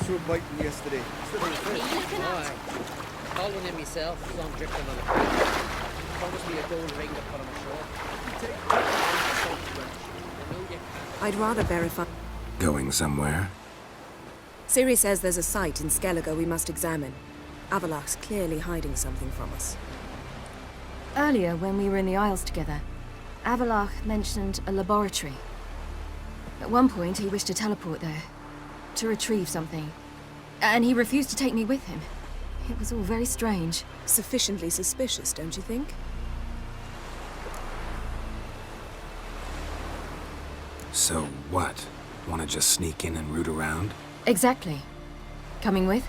were biting yesterday. Why? Called one in myself, so I'm drifting on a plane. Promised me a gold ring to put on my shirt. I'd rather verify. Going somewhere? Siri says there's a site in Skellige we must examine. Avalach's clearly hiding something from us. Earlier, when we were in the Isles together, Avalach mentioned a laboratory. At one point, he wished to teleport there, to retrieve something. And he refused to take me with him. It was all very strange. Sufficiently suspicious, don't you think? So what? Want to just sneak in and root around? Exactly. Coming with?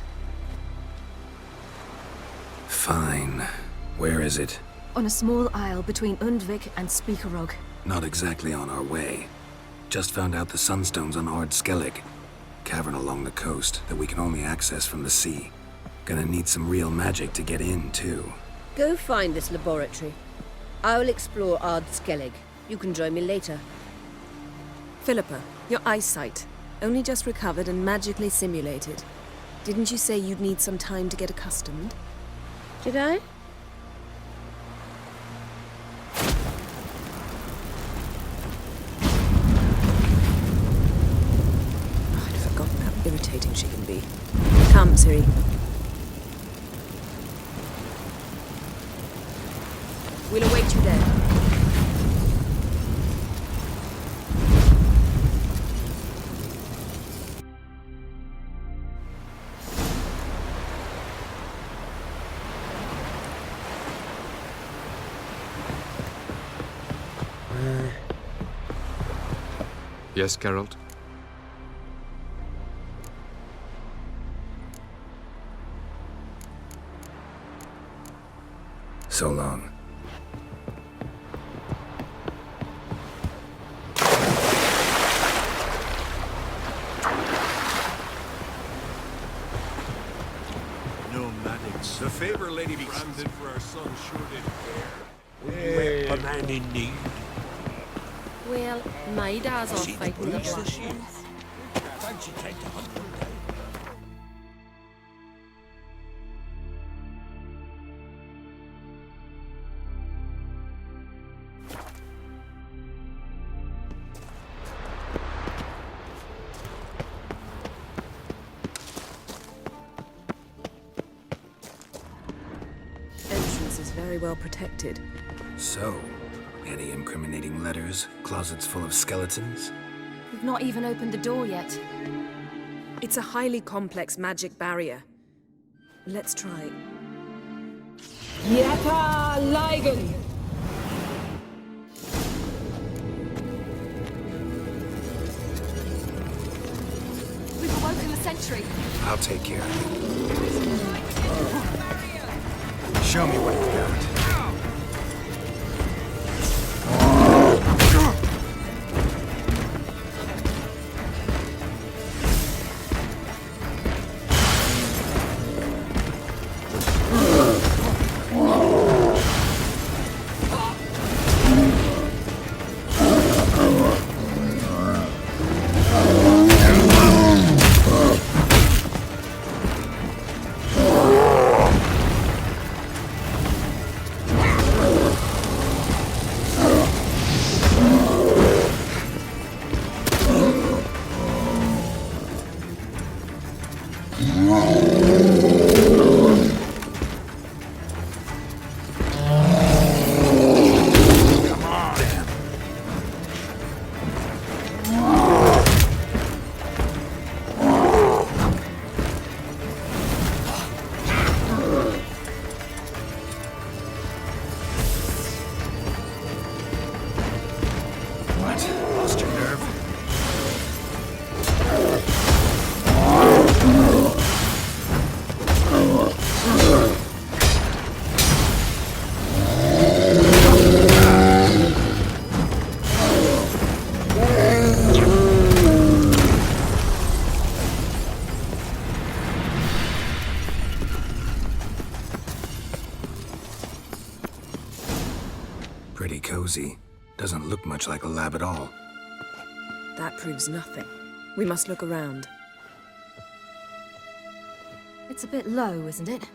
Fine. Where is it? On a small isle between Undvik and Speakerog. Not exactly on our way. Just found out the sunstone's on Ard Skellig. Cavern along the coast that we can only access from the sea. Gonna need some real magic to get in, too. Go find this laboratory. I will explore Ard Skellig. You can join me later. Philippa, your eyesight. Only just recovered and magically simulated. Didn't you say you'd need some time to get accustomed? Did I? I'd forgotten how irritating she can be. Come, Siri. We'll await you there. Yes, Geralt? So long. Nomadics. The favor Lady Brand did for our son sure did care. A man in need. Well, my dad's off See the fighting the breeze black this year? ones. Fancy take to hunt one day. Entrance is very well protected. So, any incriminating letters? Closets full of skeletons? We've not even opened the door yet. It's a highly complex magic barrier. Let's try. Yata Ligen! We've awoken the sentry. I'll take care of it. Show me what you've got. Pretty cozy. Doesn't look much like a lab at all. That proves nothing. We must look around. It's a bit low, isn't it?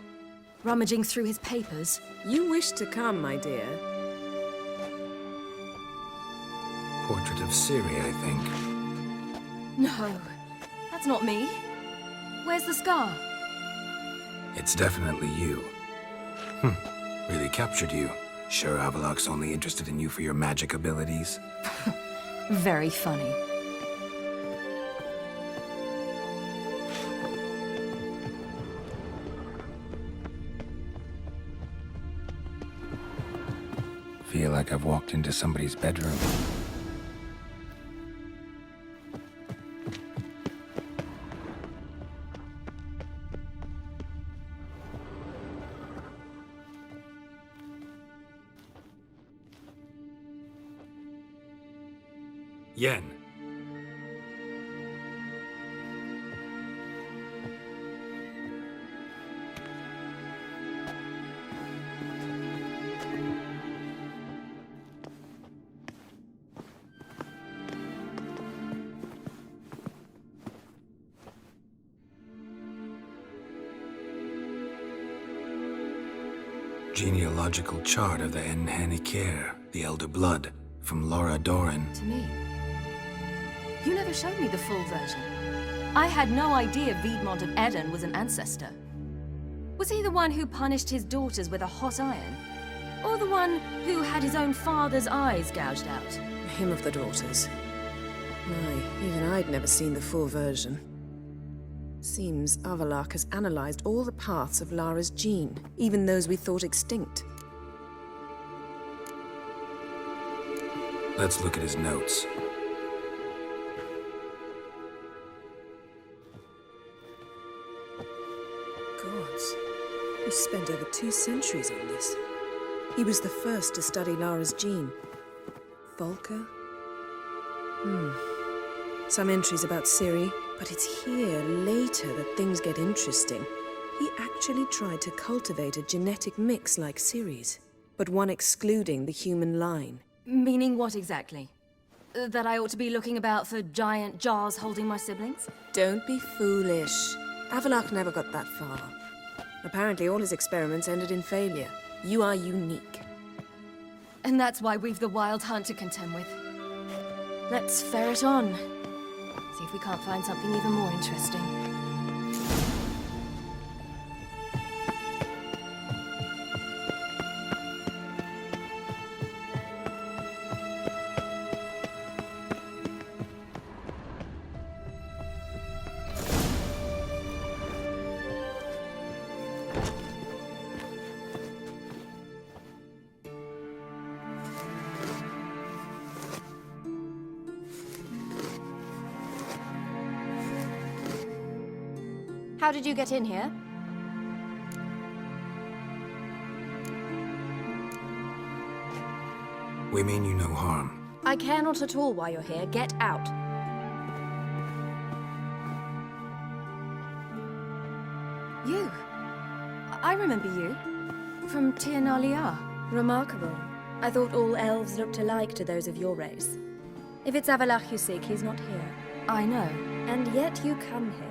Rummaging through his papers. You wish to come, my dear. Portrait of Ciri, I think. No, that's not me. Where's the scar? It's definitely you. Really captured you. Sure Avalok's only interested in you for your magic abilities? Very funny. Feel like I've walked into somebody's bedroom. Yen. Genealogical chart of the Enhanikir, the Elder Blood, from Laura Doran. To me. You never showed me the full version. I had no idea Viedmont of Eden was an ancestor. Was he the one who punished his daughters with a hot iron? Or the one who had his own father's eyes gouged out? Him of the daughters. My, even I'd never seen the full version. Seems Avalok has analyzed all the paths of Lara's gene, even those we thought extinct. Let's look at his notes. Gods, he spent over 2 centuries on this. He was the first to study Lara's gene. Volker? Some entries about Ciri, but it's here, later, that things get interesting. He actually tried to cultivate a genetic mix like Ciri's, but one excluding the human line. Meaning what exactly? That I ought to be looking about for giant jars holding my siblings? Don't be foolish. Avalok never got that far. Apparently all his experiments ended in failure. You are unique. And that's why we've the Wild Hunt to contend with. Let's ferret on. See if we can't find something even more interesting. How did you get in here? We mean you no harm. I care not at all why you're here. Get out. You. I remember you. From Tir na Liar. Remarkable. I thought all elves looked alike to those of your race. If it's Avalok you seek, he's not here. I know. And yet you come here.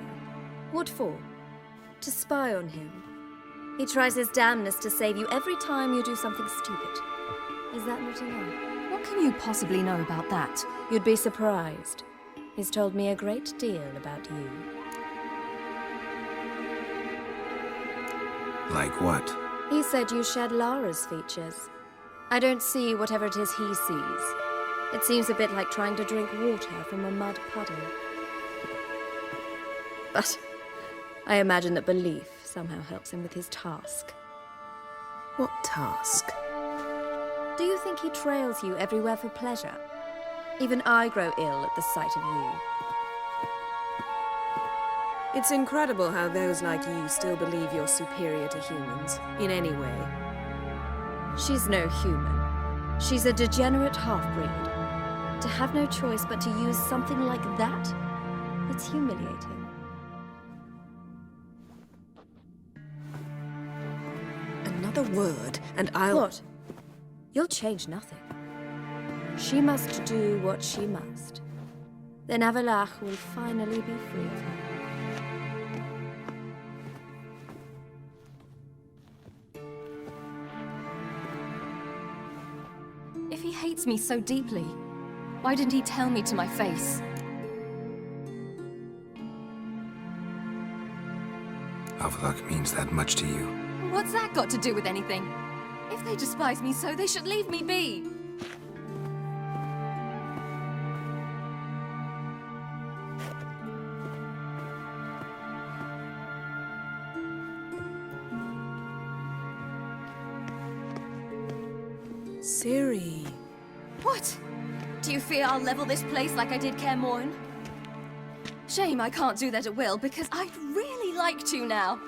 What for? To spy on him. He tries his damnedest to save you every time you do something stupid. Is that not enough? What can you possibly know about that? You'd be surprised. He's told me a great deal about you. Like what? He said you shared Lara's features. I don't see whatever it is he sees. It seems a bit like trying to drink water from a mud puddle. But I imagine that belief somehow helps him with his task. What task? Do you think he trails you everywhere for pleasure? Even I grow ill at the sight of you. It's incredible how those like you still believe you're superior to humans, in any way. She's no human. She's a degenerate half-breed. To have no choice but to use something like that, it's humiliating. Another word, and I'll... What? You'll change nothing. She must do what she must. Then Avalok will finally be free of her. hates me so deeply, why didn't he tell me to my face? Avlok means that much to you. What's that got to do with anything? If they despise me so, they should leave me be. Ciri. What? Do you fear I'll level this place like I did Kaer Morhen? Shame I can't do that at will, because I'd really like to now.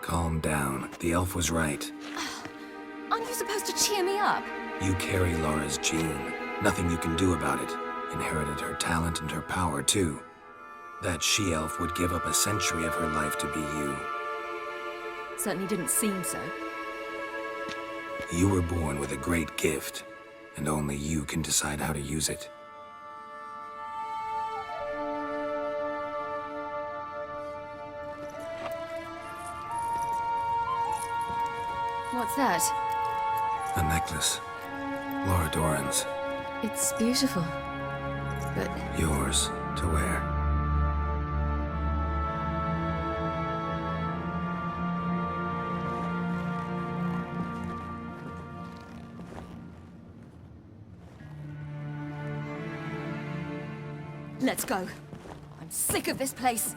Calm down. The elf was right. Aren't you supposed to cheer me up? You carry Laura's gene. Nothing you can do about it. Inherited her talent and her power, too. That she-elf would give up a century of her life to be you. Certainly didn't seem so. You were born with a great gift, and only you can decide how to use it. What's that? A necklace. Laura Doran's. It's beautiful, but Yours to wear. let's go. I'm sick of this place.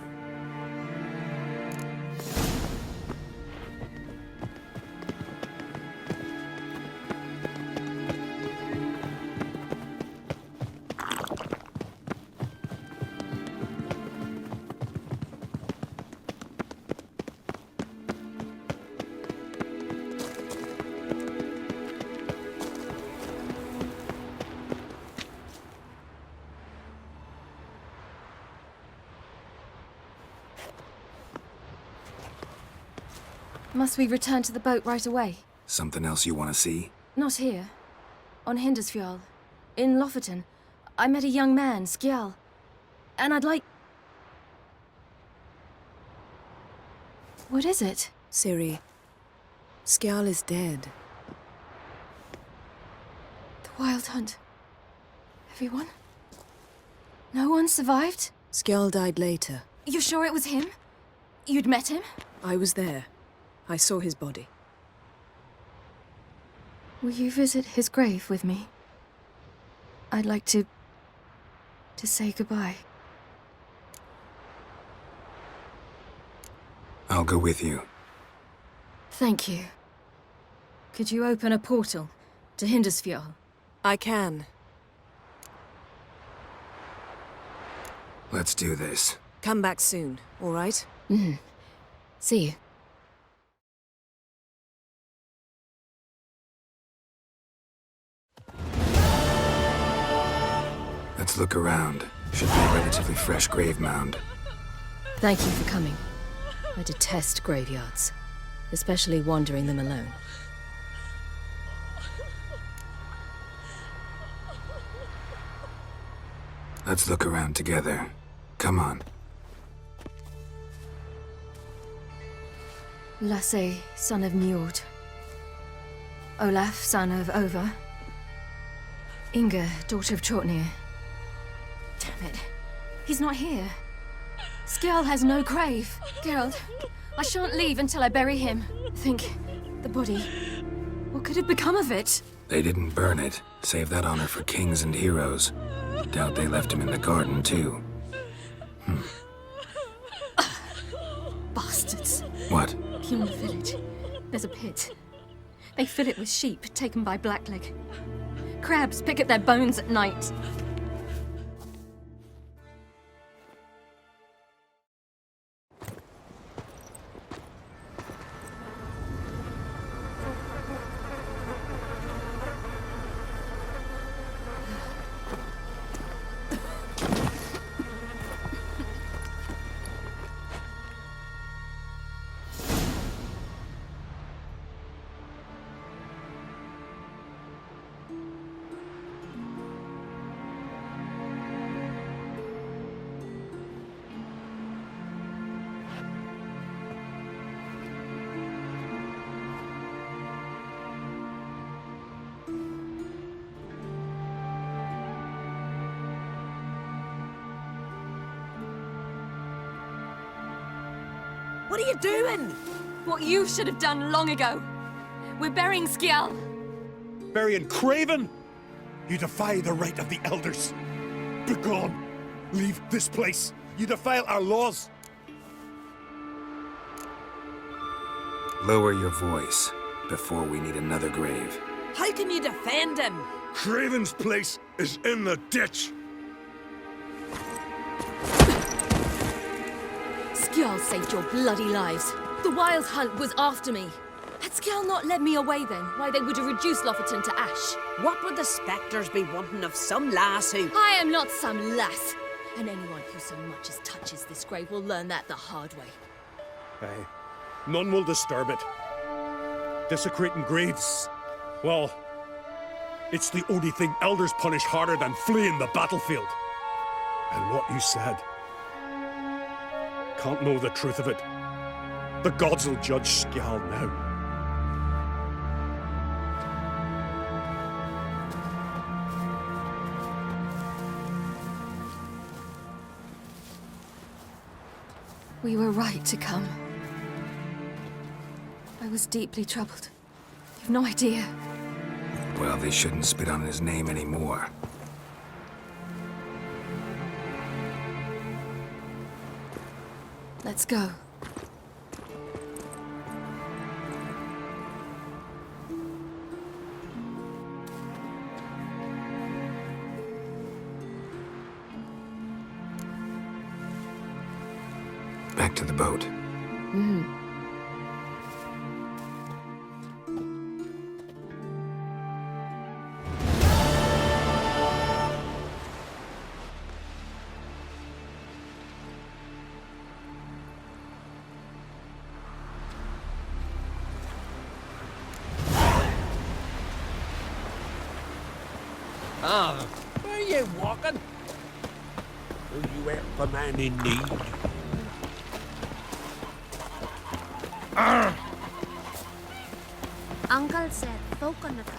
Must we return to the boat right away? Something else you want to see? Not here. On Hindersfjall. In Lofoten. I met a young man, Skjal. And I'd like... What is it? Ciri, Skjal is dead. The Wild Hunt. Everyone? No one survived? Skjal died later. You sure it was him? You'd met him? I was there. I saw his body. Will you visit his grave with me? I'd like to say goodbye. I'll go with you. Thank you. Could you open a portal to Hindersfjall? I can. Let's do this. Come back soon, all right? See you. Let's look around. Should be a relatively fresh grave mound. Thank you for coming. I detest graveyards, especially wandering them alone. Let's look around together. Come on. Lasse, son of Njord. Olaf, son of Over. Inga, daughter of Trotnir. Damn it. He's not here. Skjal has no grave. Geralt, I shan't leave until I bury him. Think, the body. What could have become of it? They didn't burn it. Save that honor for kings and heroes. Doubt they left him in the garden, too. Bastards. What? Beyond the village, there's a pit. They fill it with sheep taken by Blackleg. Crabs pick at their bones at night. What are you doing? What you should have done long ago. We're burying Skjal. Burying Craven? You defy the right of the elders. Begone! Leave this place. You defile our laws. Lower your voice before we need another grave. How can you defend him? Craven's place is in the ditch. Skjal saved your bloody lives. The Wild Hunt was after me. Had Skjal not led me away then, why they would have reduced Lofferton to ash. What would the spectres be wanting of some lass who... I am not some lass. And anyone who so much as touches this grave will learn that the hard way. Aye. None will disturb it. Desecrating graves, well, it's the only thing elders punish harder than fleeing the battlefield. And what you said, can't know the truth of it. The gods will judge Skjal now. We were right to come. I was deeply troubled. You've no idea. Well, they shouldn't spit on his name anymore. Let's go. Back to the boat. Ah, where are you walking? Will you help a man in need? Uncle said folk on the top.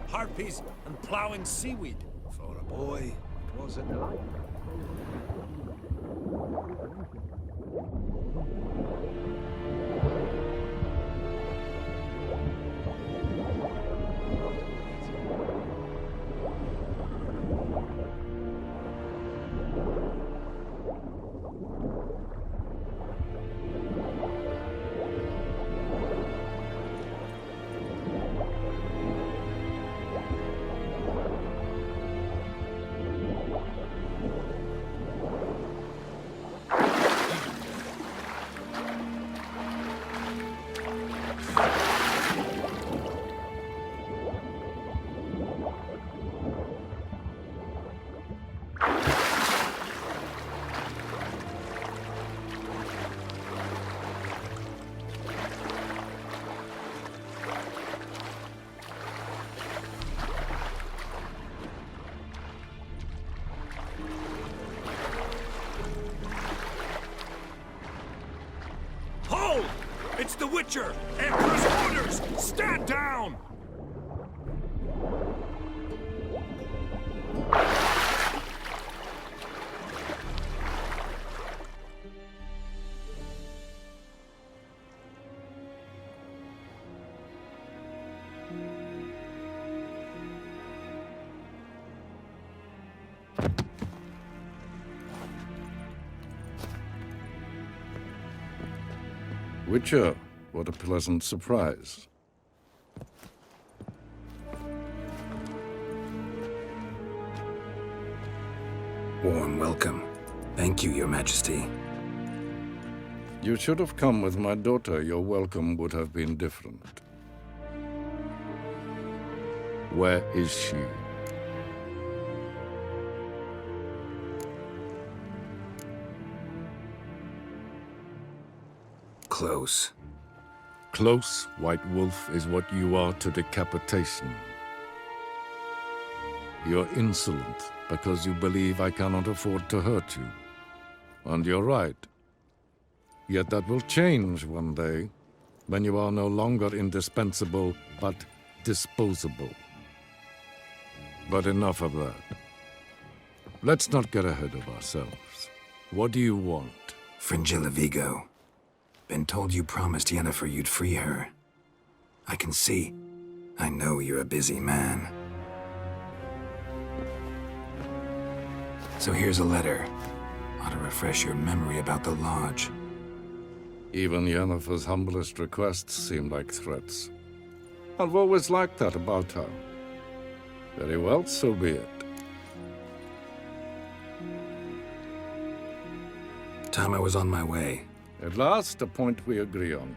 Harpies and ploughing seaweed. For a boy, it was a delight. the Witcher! Emperor's orders! Stand down! Witcher, what a pleasant surprise. Warm welcome. Thank you, Your Majesty. You should have come with my daughter. Your welcome would have been different. Where is she? Close. Close, White Wolf, is what you are to decapitation. You're insolent because you believe I cannot afford to hurt you. And you're right. Yet that will change one day, when you are no longer indispensable, but disposable. But enough of that. Let's not get ahead of ourselves. What do you want? Fringilla Vigo. Been told you promised Yennefer you'd free her. I can see. I know you're a busy man. So here's a letter. Ought to refresh your memory about the Lodge. Even Yennefer's humblest requests seem like threats. I've always liked that about her. Very well, so be it. Time I was on my way. At last, a point we agree on.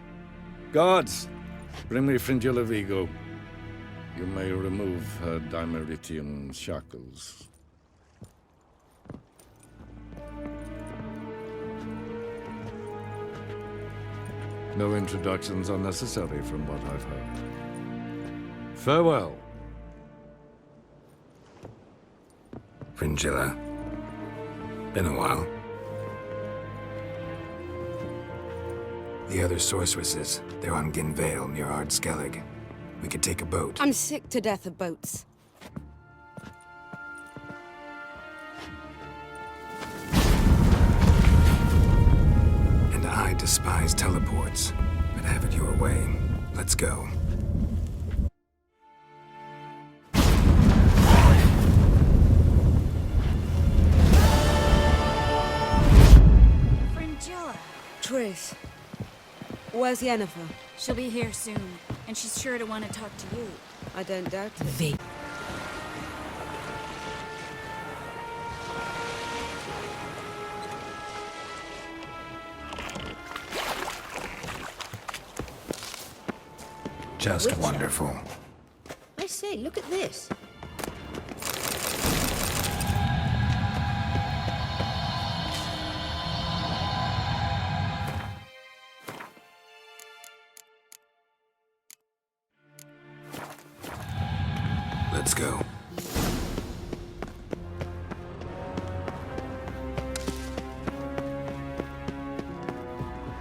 Guards, bring me Fringilla Vigo. You may remove her Dimeritian shackles. No introductions are necessary from what I've heard. Farewell. Fringilla. Been a while. The other sorceresses, they're on Ginvale near Ard Skellig. We could take a boat. I'm sick to death of boats. And I despise teleports, but have it your way. Let's go. Fringilla. Triss, where's Yennefer? She'll be here soon, and she's sure to want to talk to you. I don't doubt it. Just Witcher. wonderful. I say, look at this. Let's go.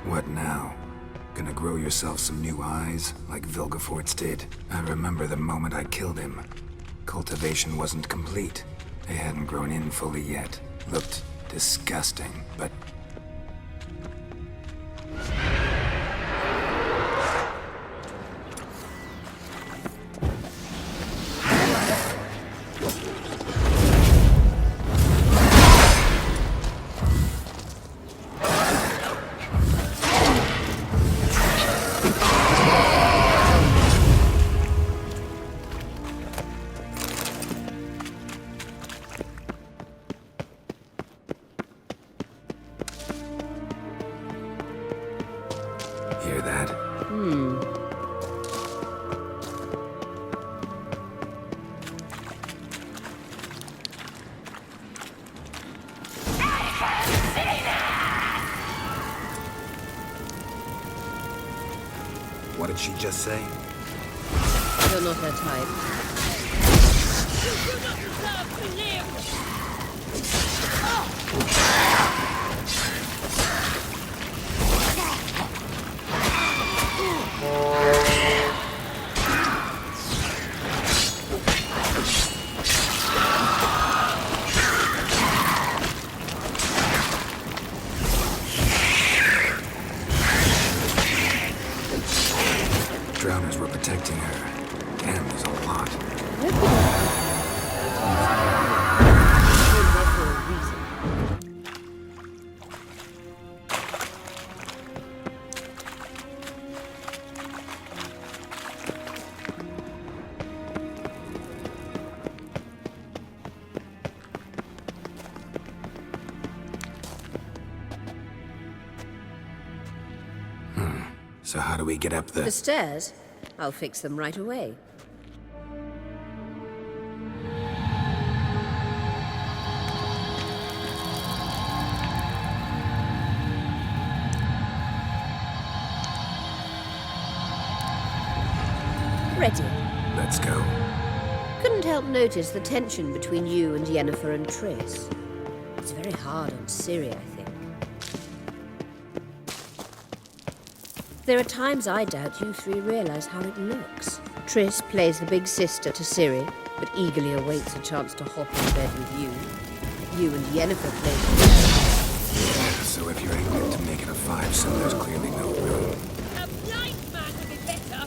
What now? Gonna grow yourself some new eyes, like Vilgefortz did? I remember the moment I killed him. Cultivation wasn't complete. They hadn't grown in fully yet. Looked disgusting, but... Hear that? What did she just say? You're not her type. Drowners were protecting her. Damn, there's a lot. So how do we get up The stairs? I'll fix them right away. Ready. Let's go. Couldn't help notice the tension between you and Yennefer and Triss. It's very hard on Ciri, I think. There are times I doubt you three realize how it looks. Triss plays the big sister to Ciri, but eagerly awaits a chance to hop in bed with you. You and Yennefer play together. So if you're angling to make it a 5-some, there's clearly no room. A blind man would be better.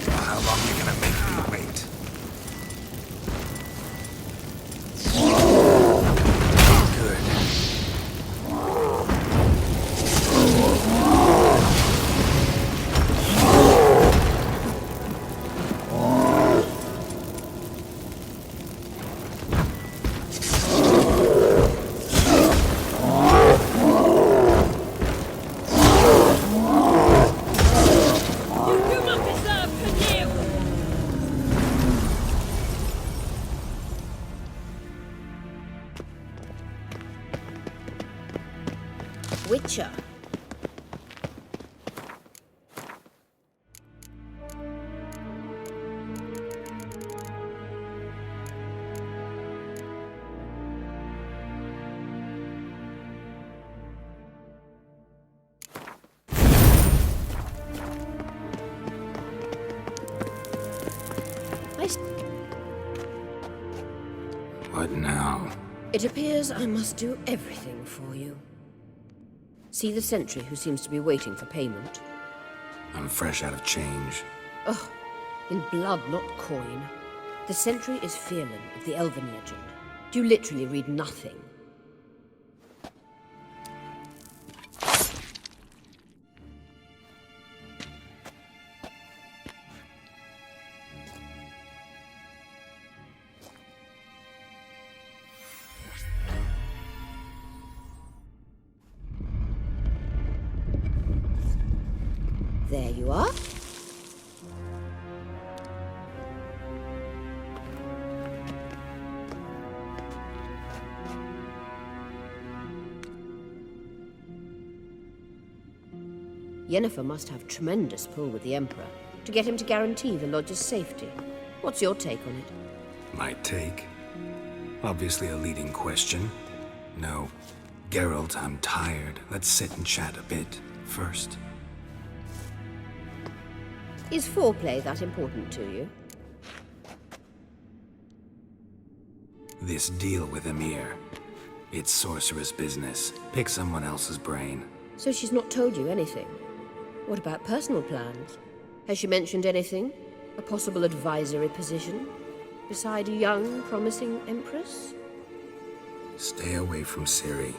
How long are you gonna make me wait? Good. You do not deserve to live. Witcher. What now? It appears I must do everything for you. See the sentry who seems to be waiting for payment? I'm fresh out of change. Oh, in blood, not coin. The sentry is Fearlan of the Elven legend. Do you literally read nothing? There you are. Yennefer must have tremendous pull with the Emperor to get him to guarantee the lodge's safety. What's your take on it? My take? Obviously a leading question. No. Geralt, I'm tired. Let's sit and chat a bit first. Is foreplay that important to you? This deal with Emir. It's sorceress business. Pick someone else's brain. So she's not told you anything? What about personal plans? Has she mentioned anything? A possible advisory position? Beside a young, promising empress? Stay away from Ciri.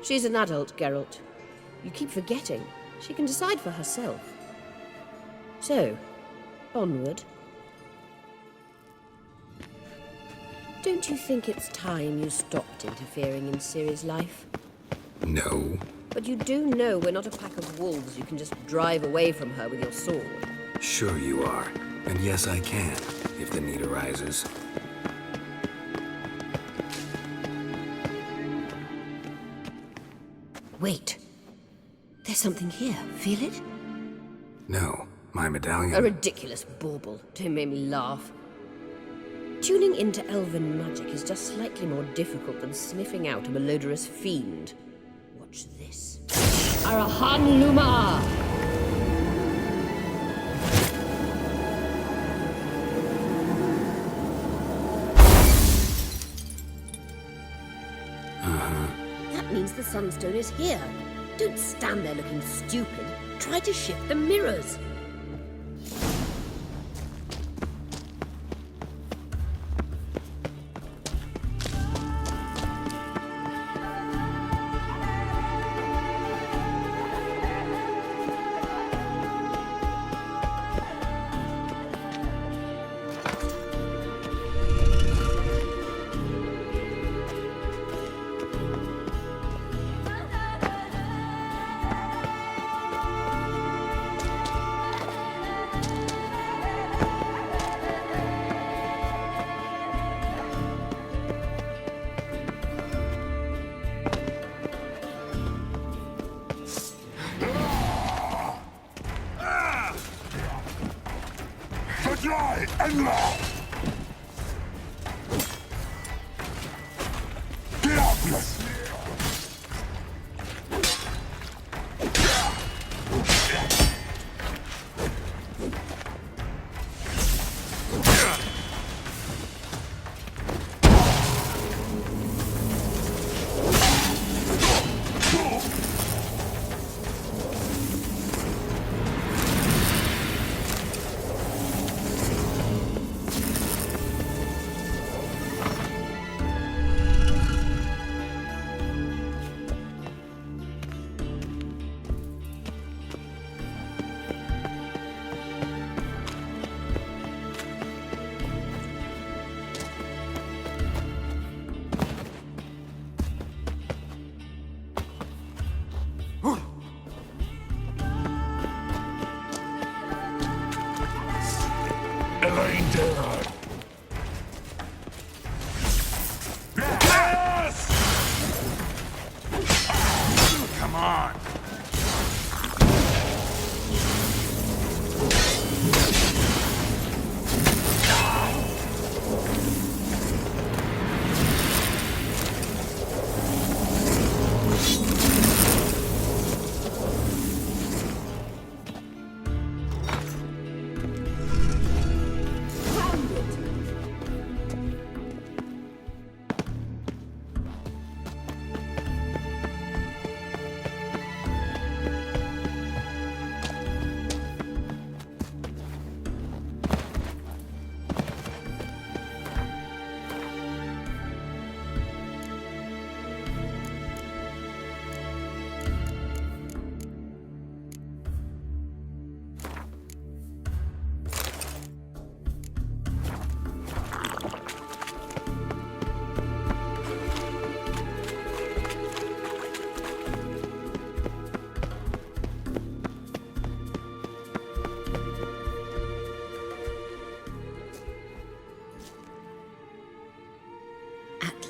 She's an adult, Geralt. You keep forgetting. She can decide for herself. So, onward. Don't you think it's time you stopped interfering in Ciri's life? No. But you do know we're not a pack of wolves you can just drive away from her with your sword. Sure you are. And yes, I can, if the need arises. Wait. There's something here. Feel it? No. My medallion... A ridiculous bauble. Don't make me laugh. Tuning into elven magic is just slightly more difficult than sniffing out a malodorous fiend. Watch this. Arahan Luma! That means the Sunstone is here. Don't stand there looking stupid. Try to shift the mirrors.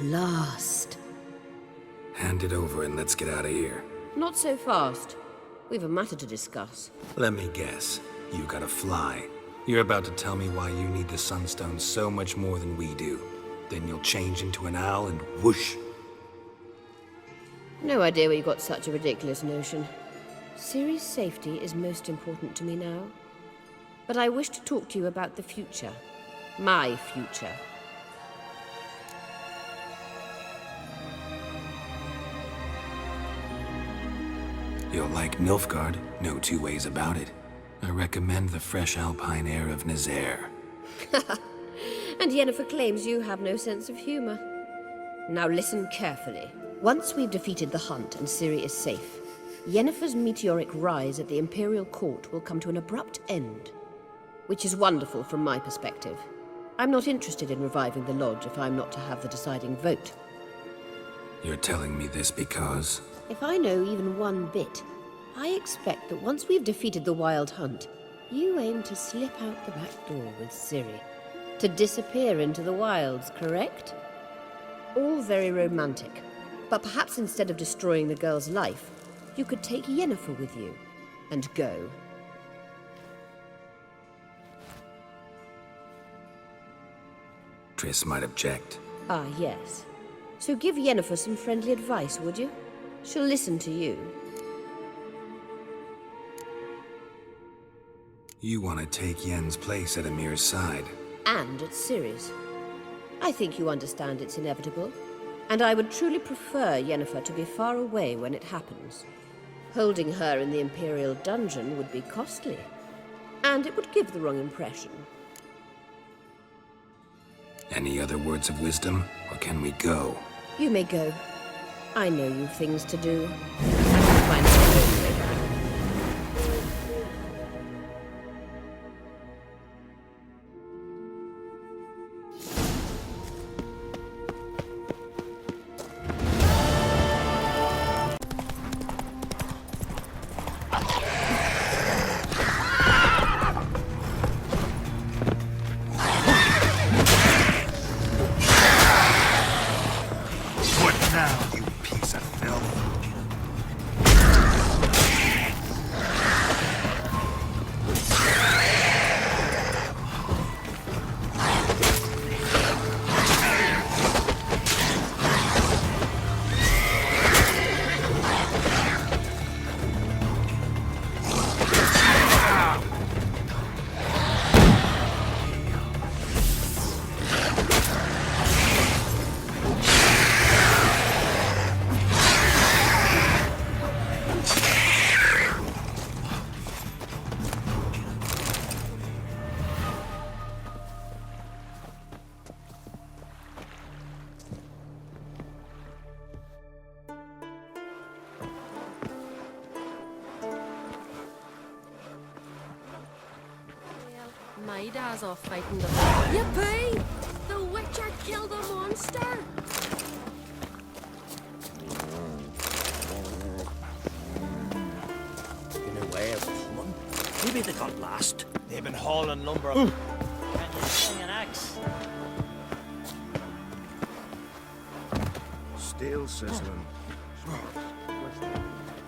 Last. Hand it over and let's get out of here. Not so fast. We've a matter to discuss. Let me guess. You gotta fly. You're about to tell me why you need the Sunstone so much more than we do. Then you'll change into an owl and whoosh. No idea where you got such a ridiculous notion. Ciri's safety is most important to me now. But I wish to talk to you about the future. My future. You'll like Nilfgaard, no two ways about it. I recommend the fresh alpine air of Nazaire. And Yennefer claims you have no sense of humor. Now listen carefully. Once we've defeated the hunt and Ciri is safe, Yennefer's meteoric rise at the Imperial Court will come to an abrupt end. Which is wonderful from my perspective. I'm not interested in reviving the Lodge if I'm not to have the deciding vote. You're telling me this because... If I know even one bit, I expect that once we've defeated the Wild Hunt, you aim to slip out the back door with Ciri. To disappear into the wilds, correct? All very romantic. But perhaps instead of destroying the girl's life, you could take Yennefer with you and go. Triss might object. Ah, yes. So give Yennefer some friendly advice, would you? She'll listen to you. You want to take Yen's place at Emir's side. And at Ciri's. I think you understand it's inevitable. And I would truly prefer Yennefer to be far away when it happens. Holding her in the Imperial dungeon would be costly. And it would give the wrong impression. Any other words of wisdom, or can we go? You may go. I know you've things to do. I can find my own way back. My dad's off fighting the... Yippee! The Witcher killed a monster! In a way, someone. Maybe they got lost. They've been hauling lumber up. Can you swing an axe? Steel sizzling.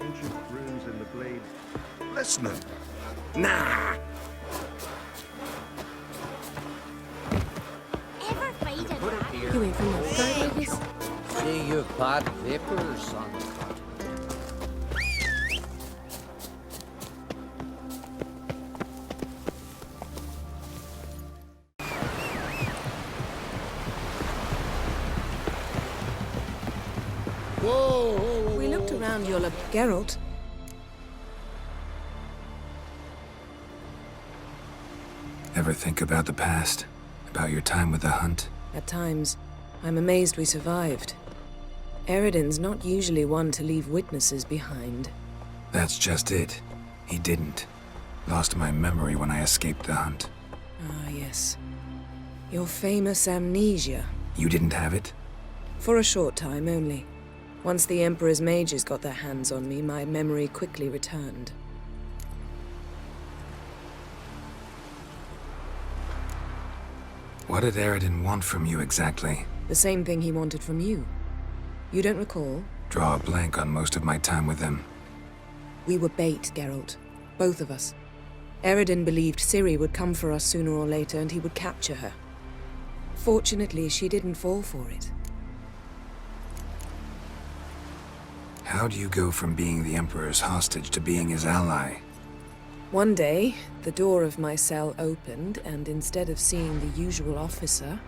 Ancient runes in the blade. Listening. Nah! Ever fight Put it here. You ain't from the sky, I guess? See you bad vapors, son. Whoa! We looked around your Geralt. Ever think about the past? About your time with the hunt? At times, I'm amazed we survived. Eredin's not usually one to leave witnesses behind. That's just it. He didn't. Lost my memory when I escaped the hunt. Ah, yes. Your famous amnesia. You didn't have it? For a short time only. Once the Emperor's mages got their hands on me, my memory quickly returned. What did Eredin want from you exactly? The same thing he wanted from you. You don't recall? Draw a blank on most of my time with them. We were bait, Geralt. Both of us. Eredin believed Ciri would come for us sooner or later and he would capture her. Fortunately, she didn't fall for it. How do you go from being the Emperor's hostage to being his ally? One day, the door of my cell opened, and instead of seeing the usual officer,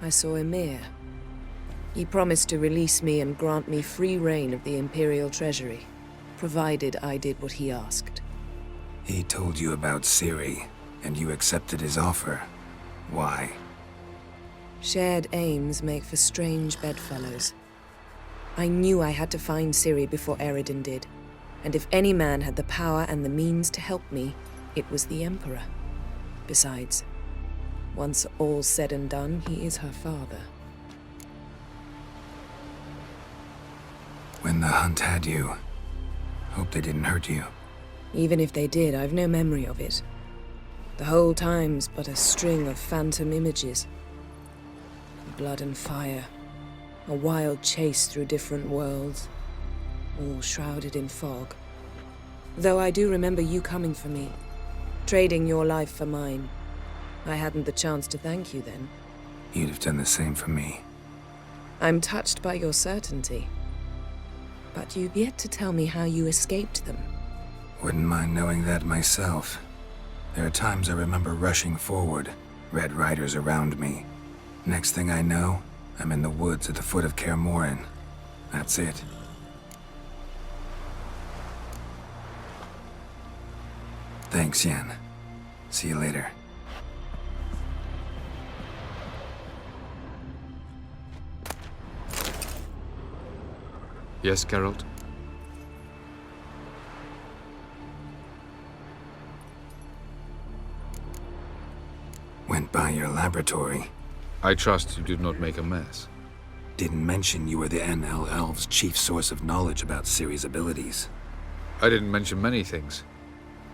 I saw Emir. He promised to release me and grant me free reign of the Imperial Treasury, provided I did what he asked. He told you about Ciri, and you accepted his offer. Why? Shared aims make for strange bedfellows. I knew I had to find Ciri before Eredin did, and if any man had the power and the means to help me, it was the Emperor. Besides, once all's said and done, he is her father. When the hunt had you, hope they didn't hurt you. Even if they did, I've no memory of it. The whole time's but a string of phantom images. Blood and fire. A wild chase through different worlds. All shrouded in fog. Though I do remember you coming for me. Trading your life for mine. I hadn't the chance to thank you then. You'd have done the same for me. I'm touched by your certainty. But you've yet to tell me how you escaped them. Wouldn't mind knowing that myself. There are times I remember rushing forward, Red Riders around me. Next thing I know, I'm in the woods at the foot of Kaer Morhen. That's it. Thanks, Yen. See you later. Yes, Geralt? Went by your laboratory. I trust you did not make a mess. Didn't mention you were the NL Elves' chief source of knowledge about Ciri's abilities. I didn't mention many things.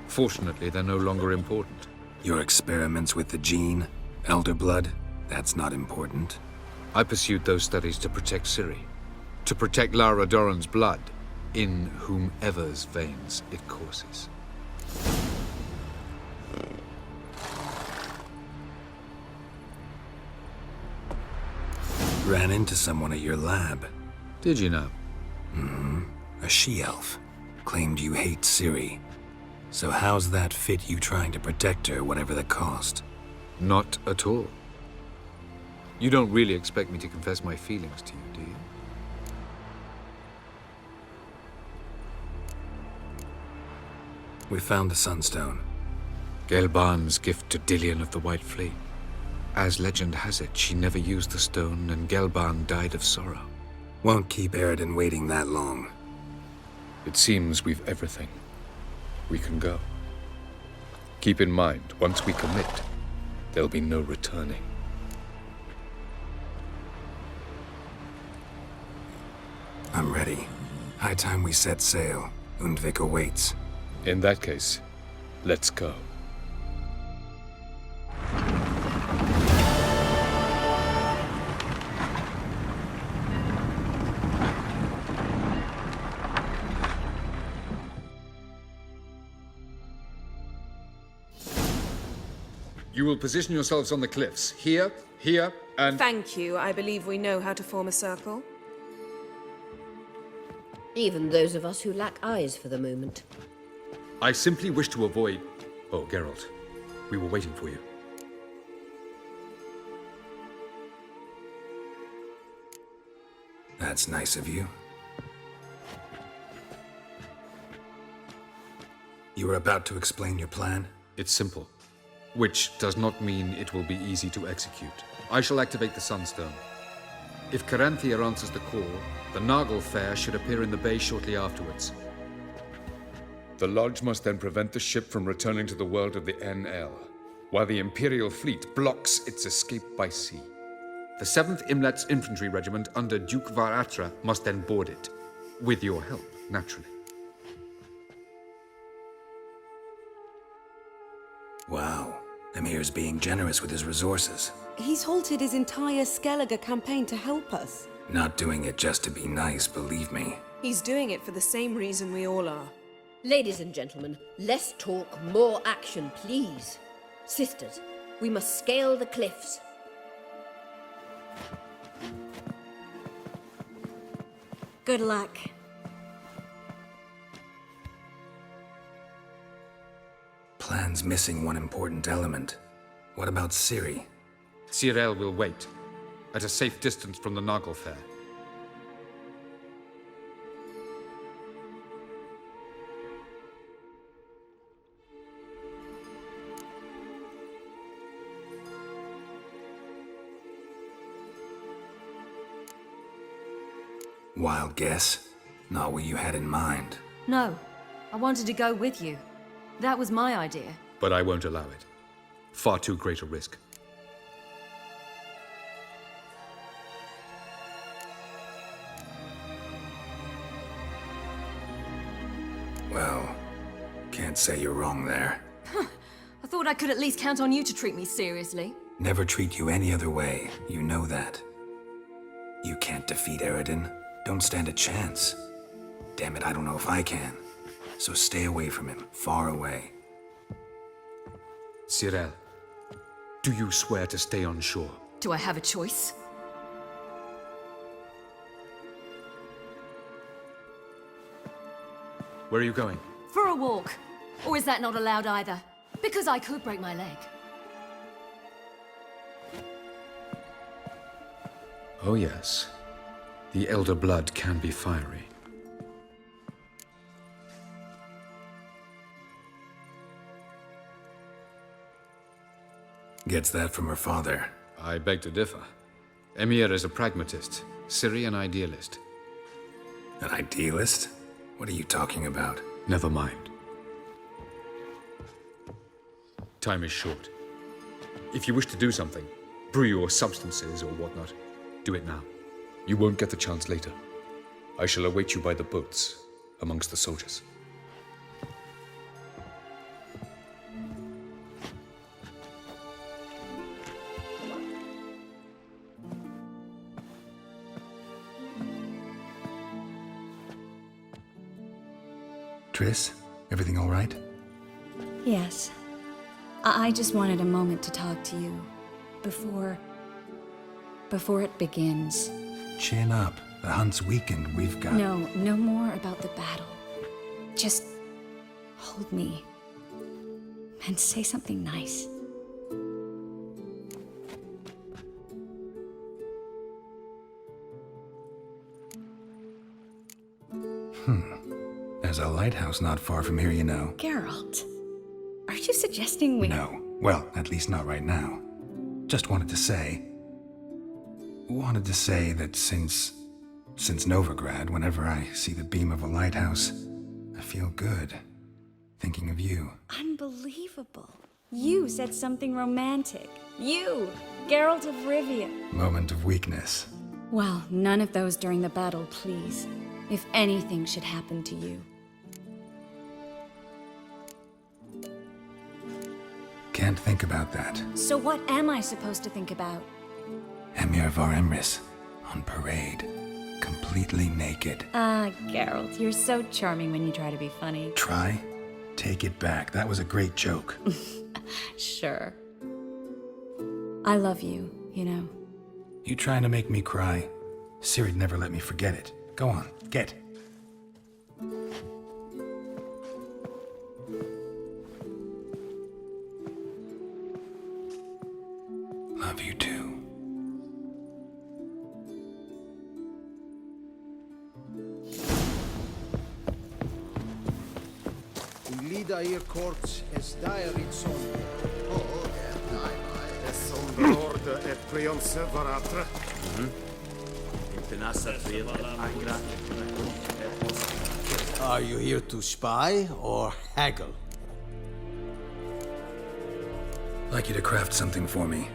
Fortunately, they're no longer important. Your experiments with the gene, Elder Blood, that's not important. I pursued those studies to protect Ciri. To protect Lara Doran's blood, in whomever's veins it courses. Ran into someone at your lab. Did you know? Mm-hmm. A she-elf. Claimed you hate Ciri. So how's that fit you trying to protect her, whatever the cost? Not at all. You don't really expect me to confess my feelings to you, do you? We found the Sunstone. Gelban's gift to Dillion of the White Fleet. As legend has it, she never used the stone, and Gelban died of sorrow. Won't keep Eredin waiting that long. It seems we've everything. We can go. Keep in mind, once we commit, there'll be no returning. I'm ready. High time we set sail. Undvik awaits. In that case, let's go. You will position yourselves on the cliffs. Here, here, and... Thank you. I believe we know how to form a circle. Even those of us who lack eyes for the moment. I simply wish to avoid... Oh, Geralt. We were waiting for you. That's nice of you. You were about to explain your plan? It's simple. Which does not mean it will be easy to execute. I shall activate the Sunstone. If Caranthia answers the call, the Naglfar should appear in the bay shortly afterwards. The Lodge must then prevent the ship from returning to the world of the NL, while the Imperial fleet blocks its escape by sea. The 7th Imlet's Infantry Regiment under Duke Varatra must then board it. With your help, naturally. Wow. Emir's being generous with his resources. He's halted his entire Skellige campaign to help us. Not doing it just to be nice, believe me. He's doing it for the same reason we all are. Ladies and gentlemen, less talk, more action, please. Sisters, we must scale the cliffs. Good luck. Plan's missing one important element. What about Ciri? Cyril will wait, at a safe distance from the Naglfar. Wild guess? Not what you had in mind. No, I wanted to go with you. That was my idea. But I won't allow it. Far too great a risk. Well, can't say you're wrong there. I thought I could at least count on you to treat me seriously. Never treat you any other way. You know that. You can't defeat Eredin. Don't stand a chance. Damn it, I don't know if I can. So stay away from him. Far away. Cyril, do you swear to stay on shore? Do I have a choice? Where are you going? For a walk. Or is that not allowed either? Because I could break my leg. Oh yes. The elder blood can be fiery. Gets that from her father. I beg to differ. Emir is a pragmatist, Ciri an idealist. An idealist? What are you talking about? Never mind. Time is short. If you wish to do something, brew your substances or whatnot, do it now. You won't get the chance later. I shall await you by the boats, amongst the soldiers. Triss, everything all right? Yes. I just wanted a moment to talk to you. Before it begins. Chin up. The hunt's weakened. We've got... No more about the battle. Just hold me. And say something nice. There's a lighthouse not far from here, you know. Geralt, are you suggesting we... No. Well, at least not right now. Just wanted to say that since Novigrad, whenever I see the beam of a lighthouse, I feel good. Thinking of you. Unbelievable. You said something romantic. You, Geralt of Rivia. Moment of weakness. Well, none of those during the battle, please. If anything should happen to you. Can't think about that. So what am I supposed to think about? Emir Var Emrys, on parade. Completely naked. Ah, Geralt, you're so charming when you try to be funny. Try? Take it back. That was a great joke. Sure. I love you, you know. You trying to make me cry? Ciri'd never let me forget it. Go on, get. Love you too. Lida ir courts es diarit son. Orde et prion severatre. Are you here to spy or haggle? Like you to craft something for me.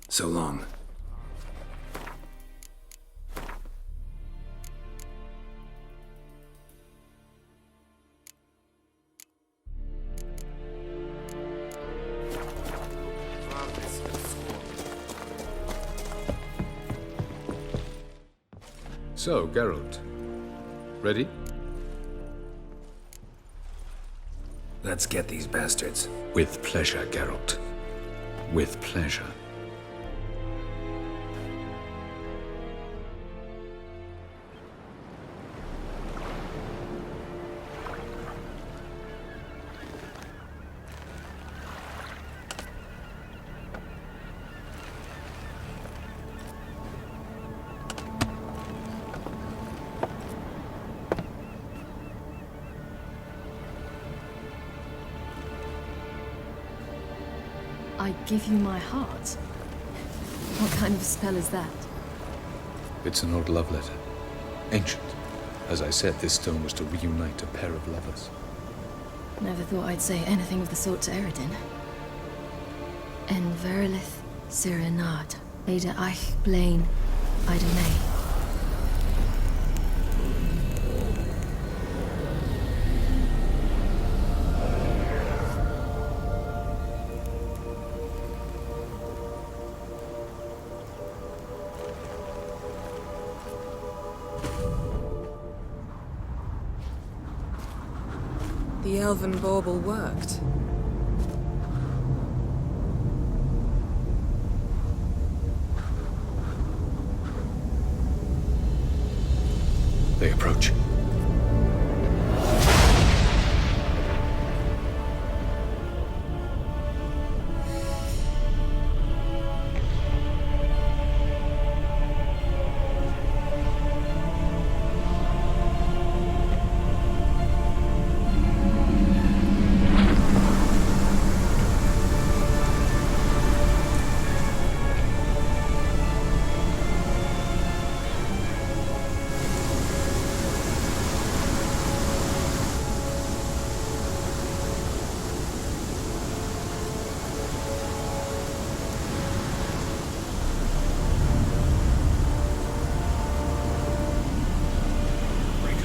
So long. So, Geralt. Ready? Let's get these bastards. With pleasure, Geralt. With pleasure. I give you my heart? What kind of spell is that? It's an old love letter. Ancient. As I said, this stone was to reunite a pair of lovers. Never thought I'd say anything of the sort to Eredin. En verilith Serenad, Ada Eich Blaine, Ida May. The elven bauble worked. They approach.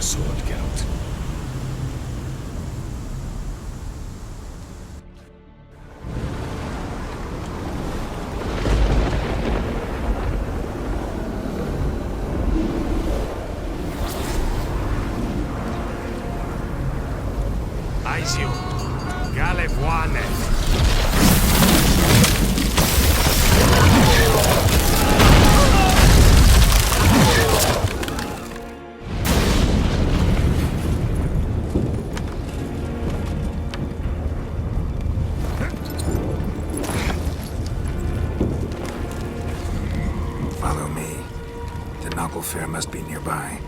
Sword, Geralt. Aizio, Galevuane. Follow me. The Noggle Fair must be nearby.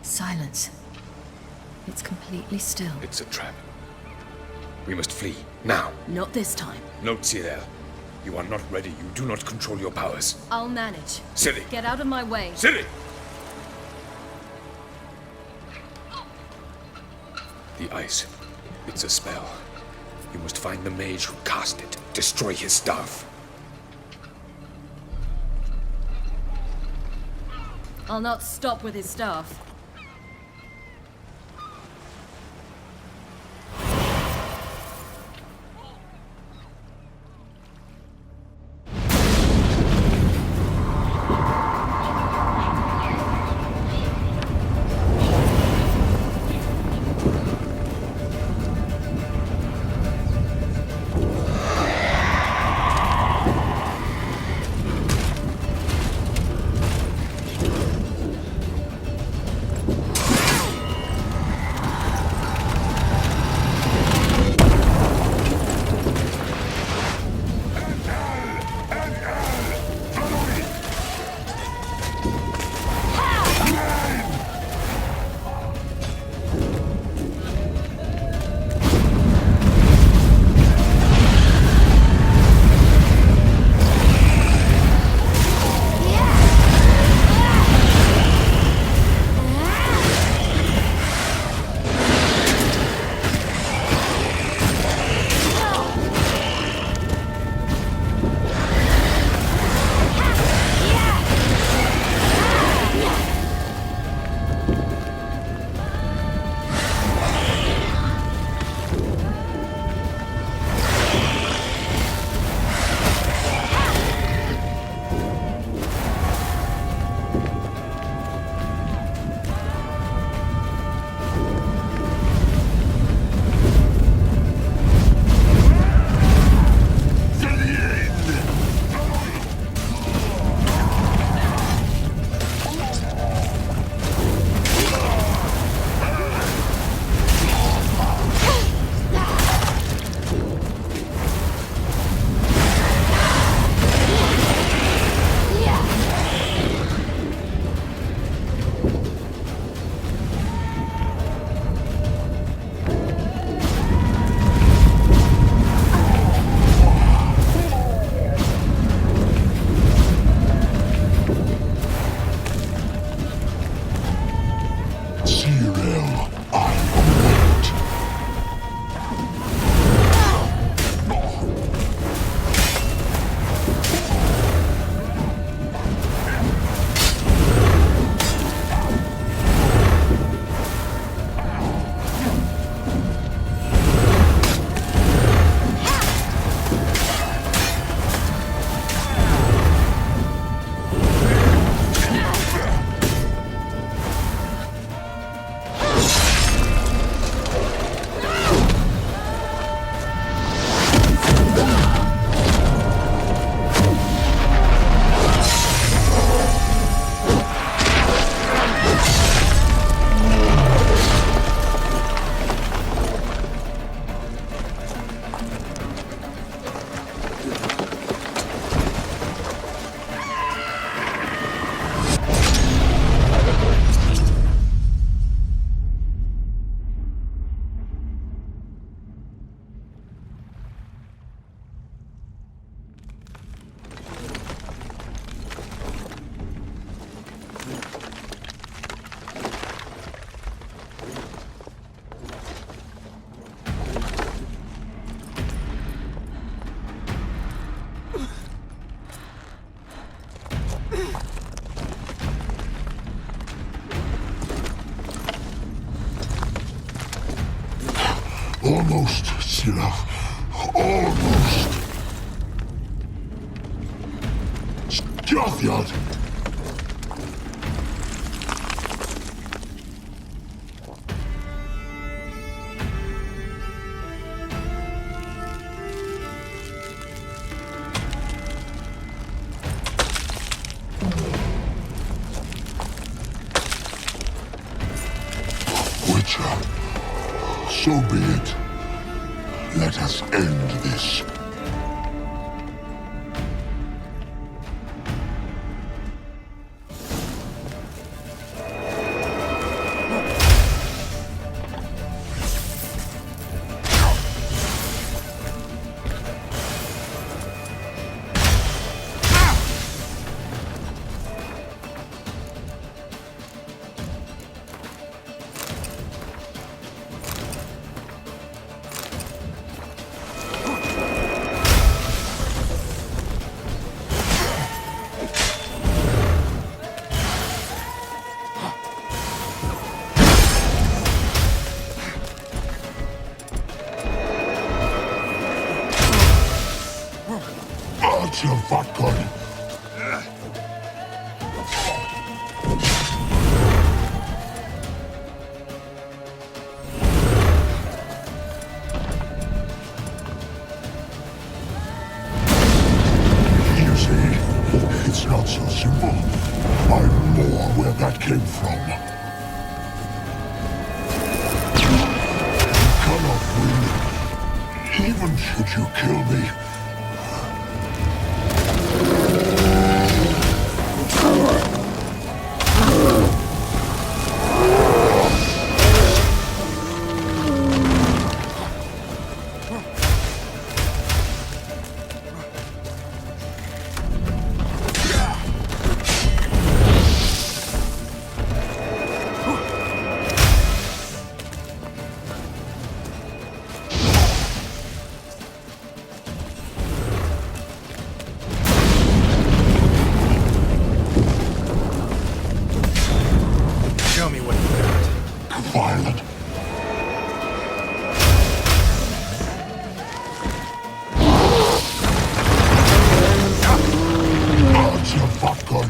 Silence. It's completely still. It's a trap. We must flee, now. Not this time. Note, Cyril. You are not ready. You do not control your powers. I'll manage. Ciri! Get out of my way. Ciri! The ice. It's a spell. You must find the mage who cast it. Destroy his staff. I'll not stop with his staff. Almost, Sira. Almost. Scathjad! Witcher, so be it. Let us end this. Archer Vatgon. You see, it's not so simple. I'm more where that came from. You cannot win, even should you kill me. Show me what you got. Violent. Archer Vatgon.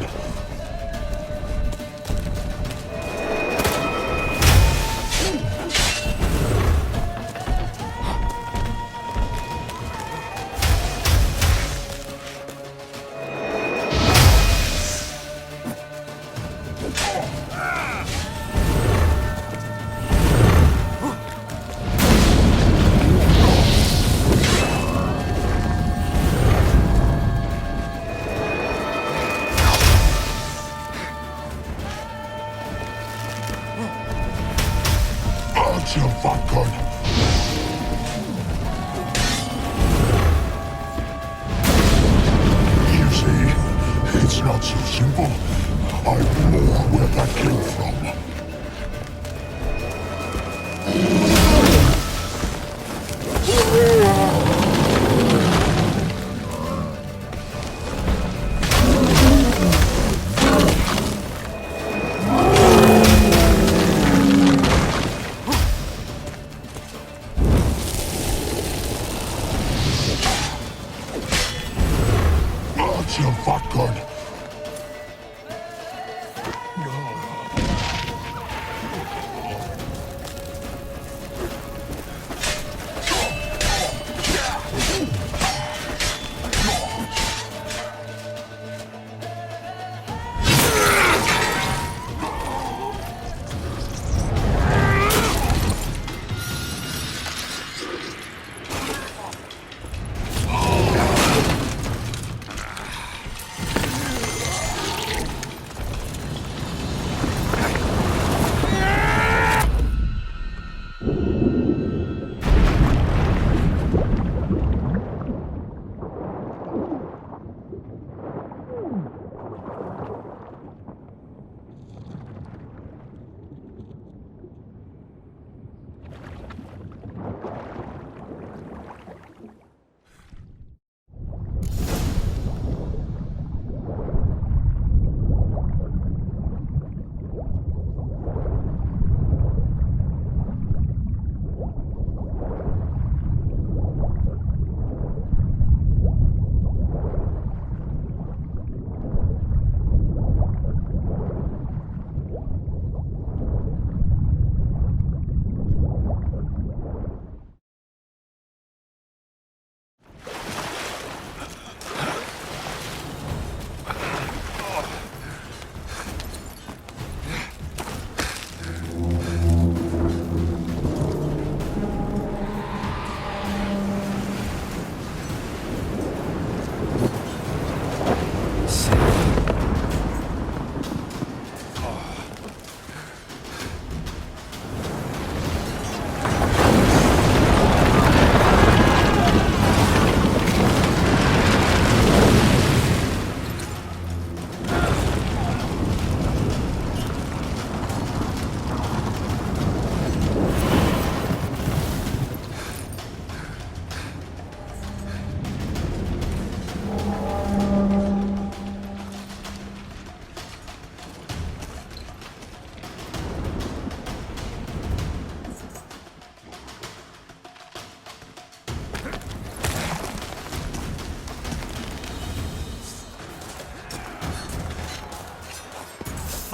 Archer Vatgon. You see, it's not so simple. I'm more where that came from. Archer Vatgon.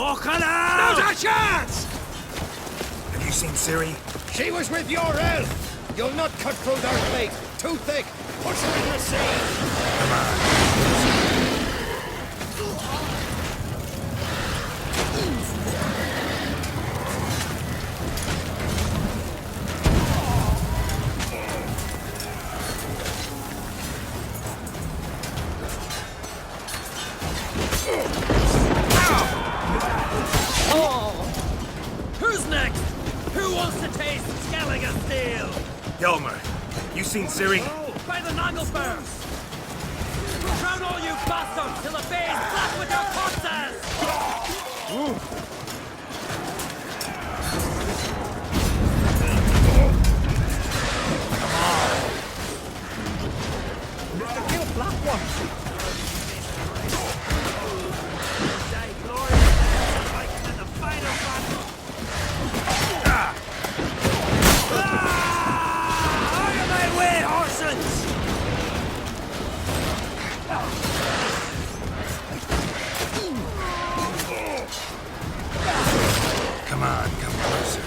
Fucking hell! Not a chance! Have you seen Ciri? She was with your elf! You'll not cut through their plate. Too thick. Push her in the sea. Come on. Who's next? Who wants to taste Skellige steel? Yelmer, you seen Ciri? Oh, by the Nagelfurs! Drown all you bastards till the bay's black with your corpses! Mr. Kill black ones. Come on, come closer.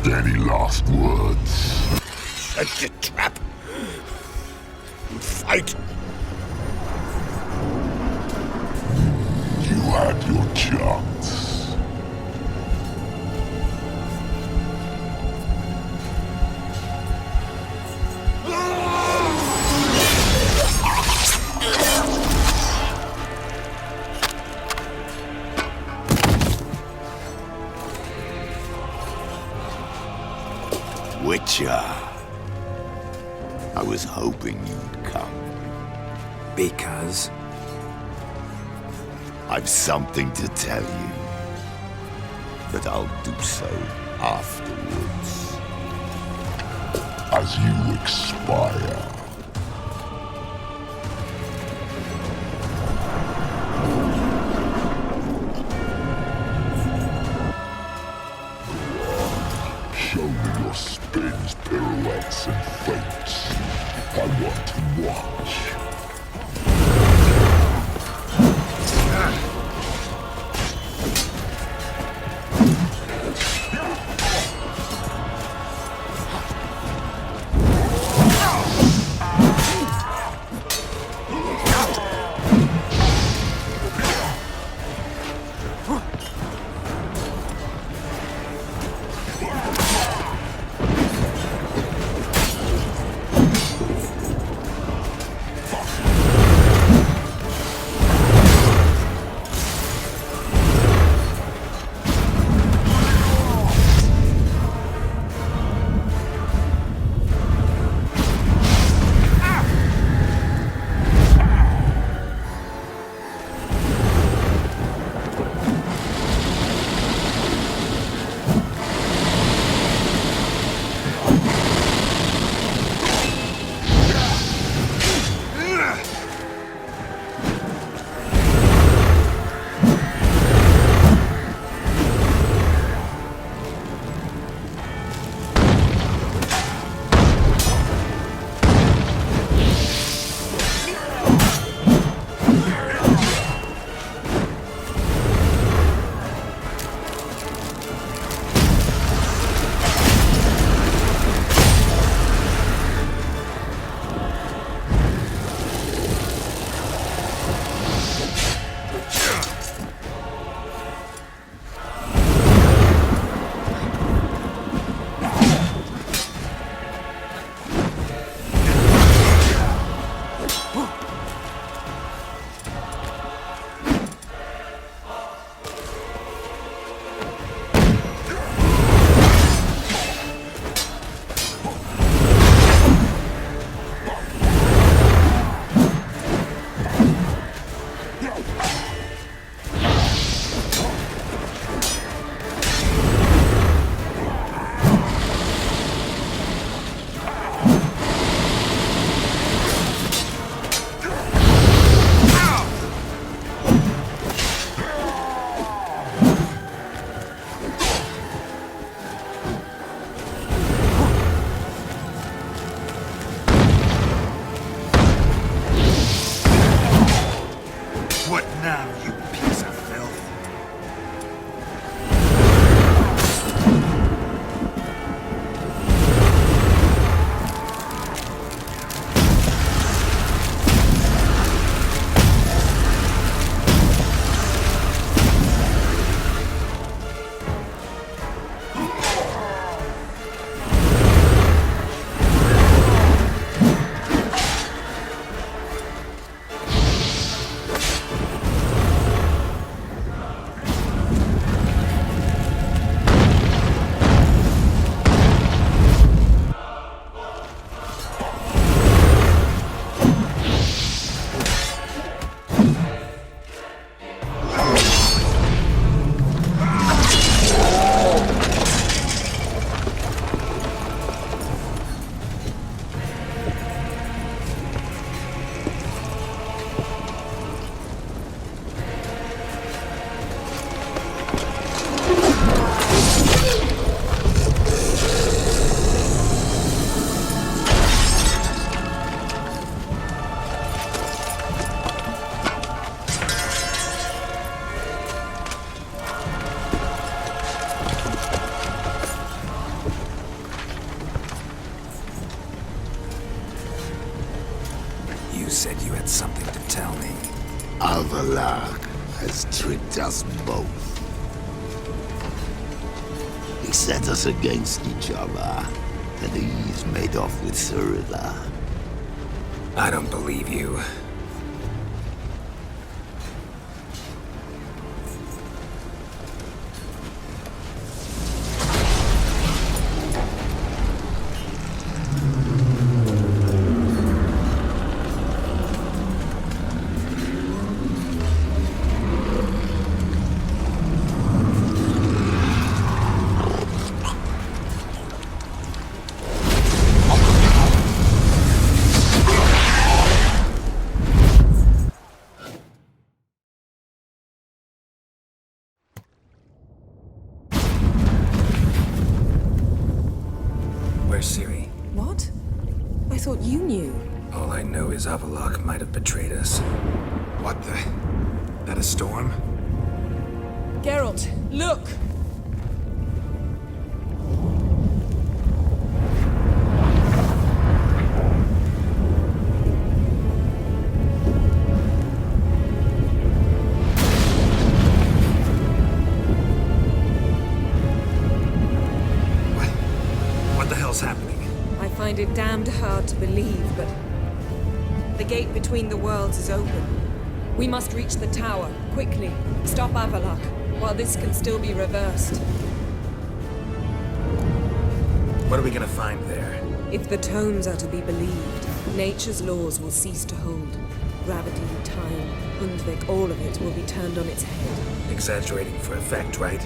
Any last words? Set your trap. And fight. You had your chance. Witcher. I was hoping you'd come. Because? I've something to tell you. But I'll do so afterwards. As you expire. Show me your spins, pirouettes, and feints. I want to watch. What now, you piece of filth? You said you had something to tell me. Avalar has tricked us both. He set us against each other, and he's made off with Cyrilla. I don't believe you. Where's Ciri? What? I thought you knew. All I know is Avalok might have betrayed us. What the? That a storm? Geralt, look! What the hell's happening? I find it damned hard to believe, but the gate between the worlds is open. We must reach the tower, quickly. Stop Avalok, while this can still be reversed. What are we gonna find there? If the tomes are to be believed, nature's laws will cease to hold. Gravity, time, Hundvik, all of it will be turned on its head. Exaggerating for effect, right?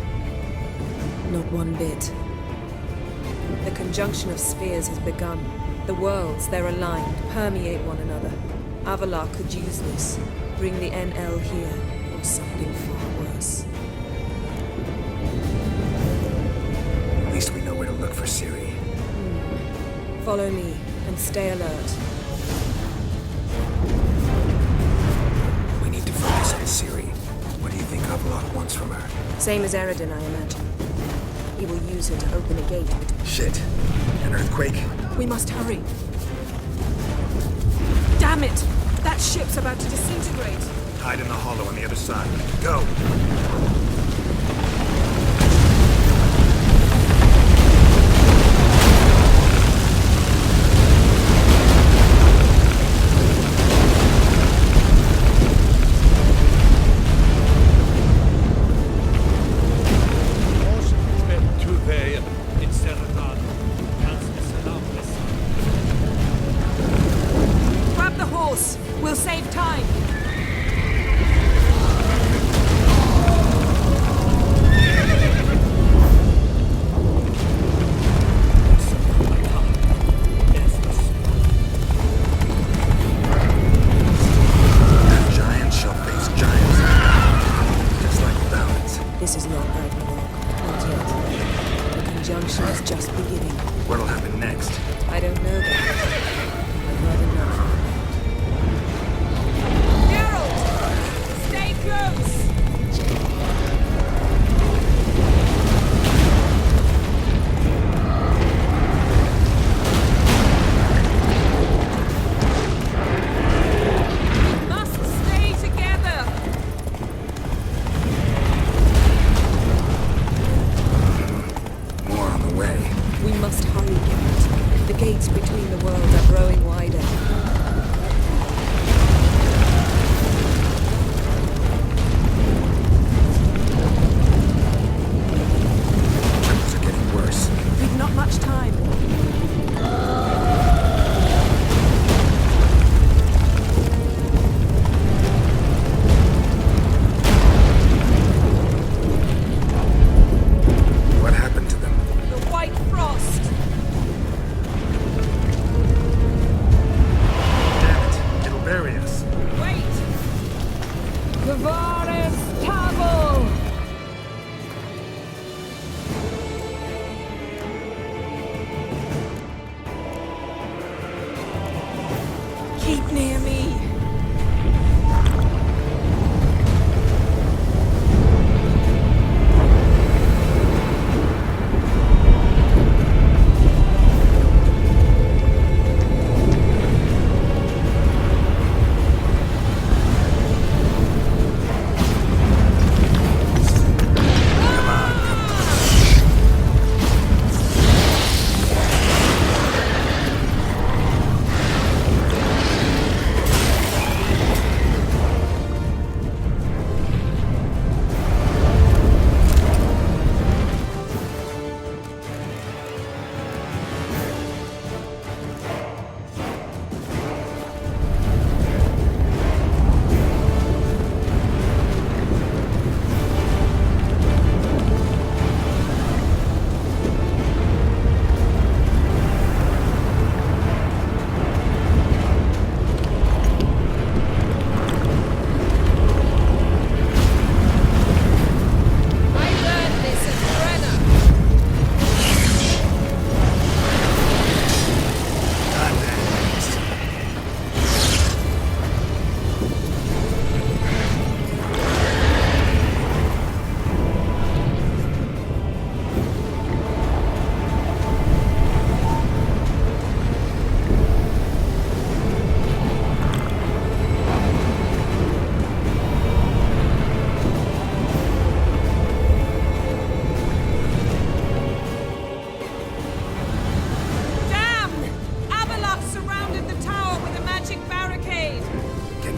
Not one bit. The conjunction of spheres has begun. The worlds, they're aligned, permeate one another. Avalok could use this, bring the NL here, or something far worse. At least we know where to look for Ciri. Follow me, and stay alert. We need to focus on Ciri. What do you think Avalok wants from her? Same as Eredin, I imagine. He will use her to open a gate between... Shit. An earthquake? We must hurry. Damn it! That ship's about to disintegrate. Hide in the hollow on the other side. Go! Grab the horse. We'll save time. Avaris Tabel! Keep near me.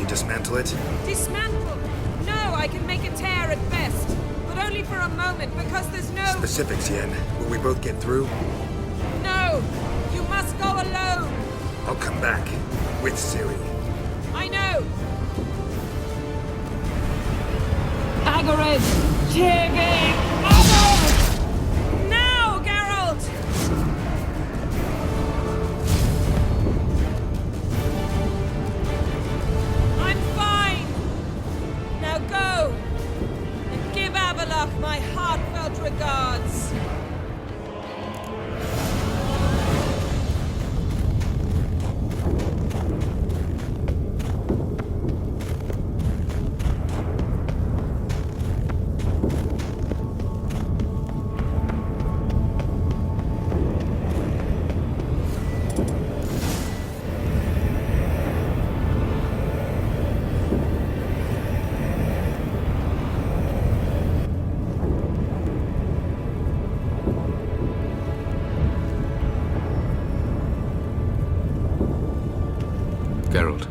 Dismantle it? Dismantle? No, I can make a tear at best. But only for a moment, because there's no... Specifics, Yen. Will we both get through? No! You must go alone! I'll come back. With Ciri. I know! Agarid! Tiggy! Now, Geralt! I'm fine! Now go! And give Avalok my heartfelt regards! Geralt.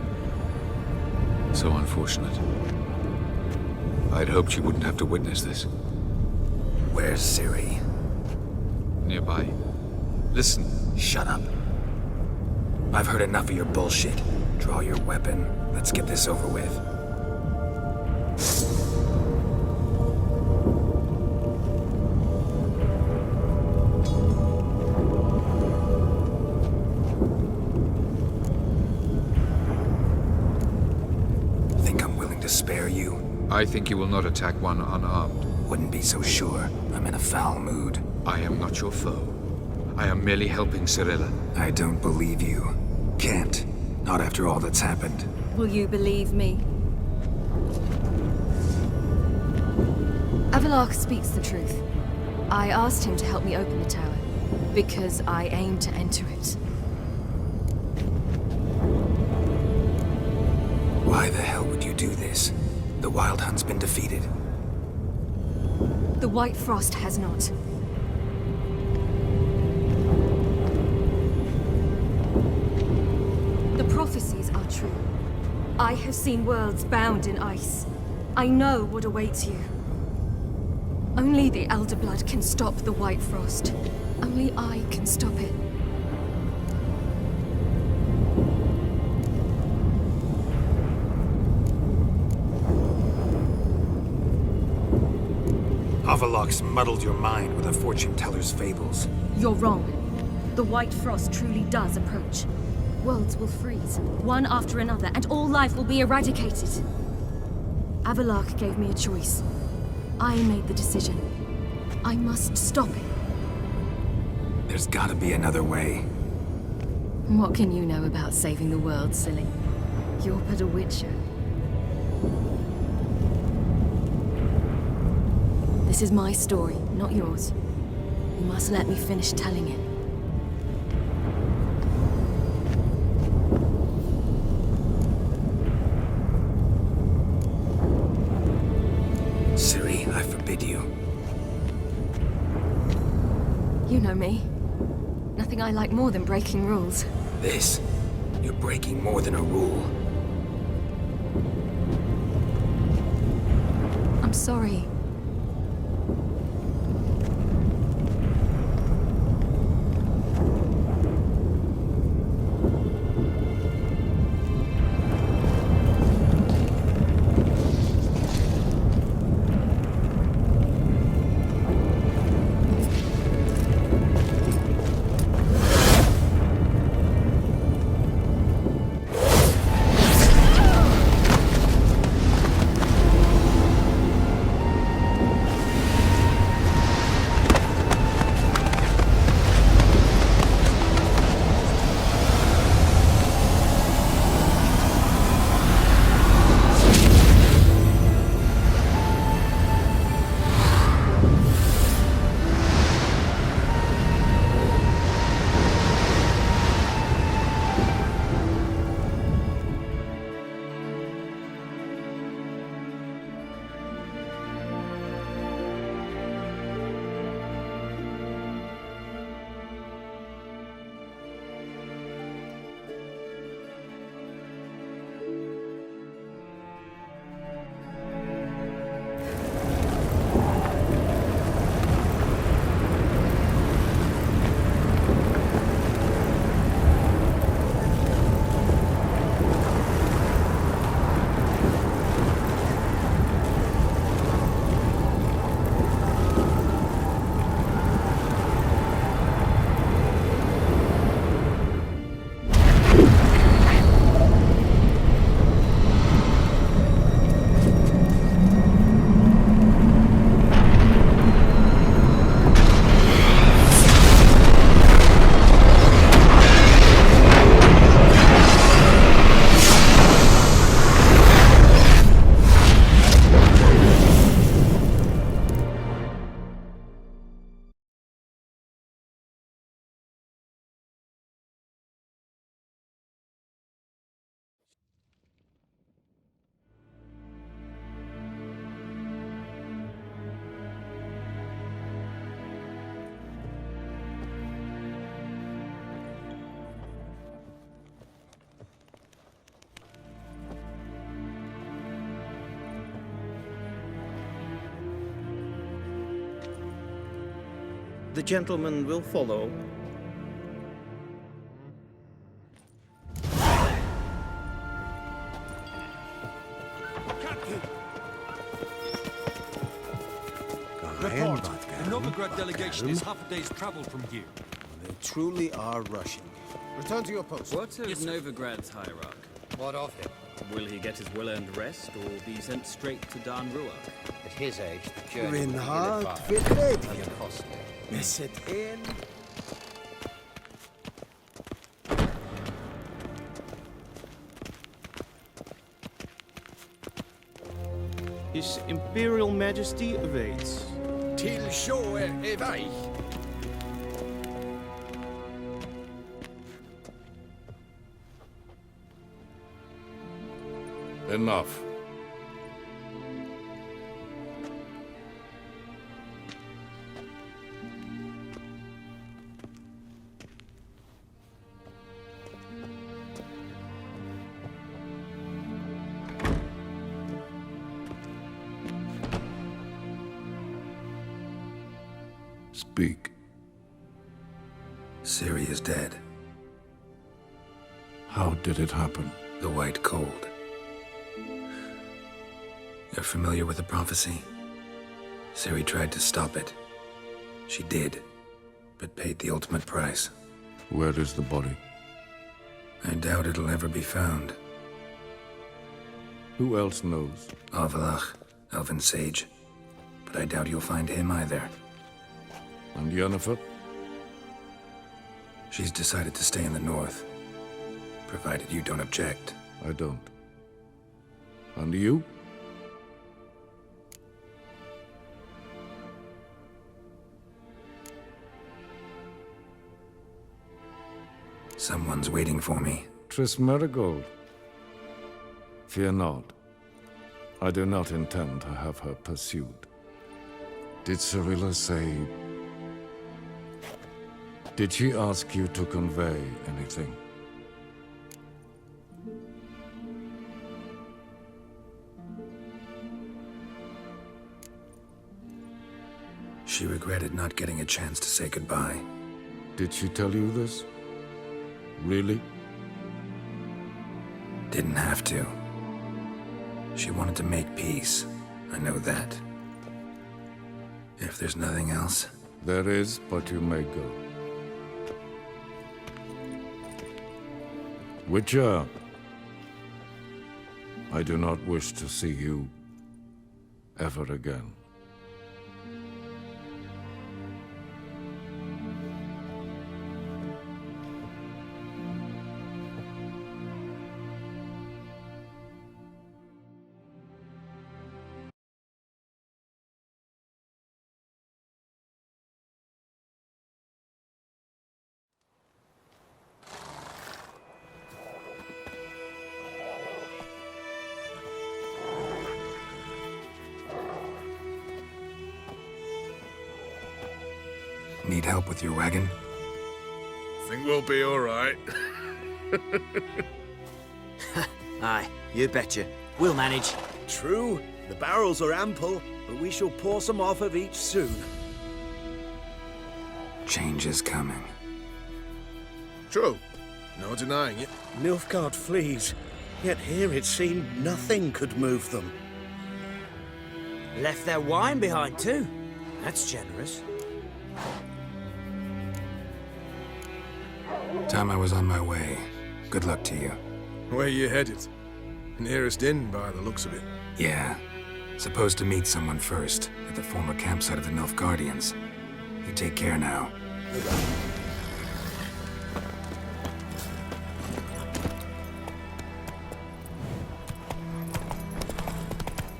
So unfortunate. I'd hoped you wouldn't have to witness this. Where's Ciri? Nearby. Listen. Shut up. I've heard enough of your bullshit. Draw your weapon. Let's get this over with. Spare you? I think you will not attack one unarmed. Wouldn't be so sure. I'm in a foul mood. I am not your foe. I am merely helping Cirilla. I don't believe you. Can't. Not after all that's happened. Will you believe me? Avalok speaks the truth. I asked him to help me open the tower, because I aim to enter it. Why the hell would you do this? The Wild Hunt's been defeated. The White Frost has not. The prophecies are true. I have seen worlds bound in ice. I know what awaits you. Only the Elder Blood can stop the White Frost. Only I can stop it. Avalok's muddled your mind with a fortune teller's fables. You're wrong. The White Frost truly does approach. Worlds will freeze, one after another, and all life will be eradicated. Avalok gave me a choice. I made the decision. I must stop it. There's gotta be another way. What can you know about saving the world, silly? You're but a witcher. This is my story, not yours. You must let me finish telling it. Ciri, I forbid you. You know me. Nothing I like more than breaking rules. This, you're breaking more than a rule. I'm sorry. The gentleman will follow. Report. The Novigrad delegation is half a day's travel from here. They truly are rushing. Return to your post. What of Novigrad's hierarch? What of him? Will he get his well-earned rest, or be sent straight to Dan Ruach? At his age, the journey would be Reinhard ill-advised and costly. Sit in. His Imperial Majesty awaits. Till show evaich. Enough. Speak. Ciri is dead. How did it happen? The White Cold. You're familiar with the prophecy? Ciri tried to stop it. She did, but paid the ultimate price. Where is the body? I doubt it'll ever be found. Who else knows? Avalach, Elven Sage. But I doubt you'll find him either. And Yennefer? She's decided to stay in the north. Provided you don't object. I don't. And you? Someone's waiting for me. Triss Merigold. Fear not. I do not intend to have her pursued. Did Cirilla say... Did she ask you to convey anything? She regretted not getting a chance to say goodbye. Did she tell you this? Really? Didn't have to. She wanted to make peace. I know that. If there's nothing else... There is, but you may go. Witcher, I do not wish to see you ever again. Need help with your wagon? Think we'll be all right. Aye, you betcha. We'll manage. True, the barrels are ample, but we shall pour some off of each soon. Change is coming. True. No denying it. Nilfgaard flees, yet here it seemed nothing could move them. Left their wine behind too. That's generous. Time I was on my way. Good luck to you. Where you headed? Nearest inn, by the looks of it. Yeah. Supposed to meet someone first, at the former campsite of the Nilfgaardians. You take care now.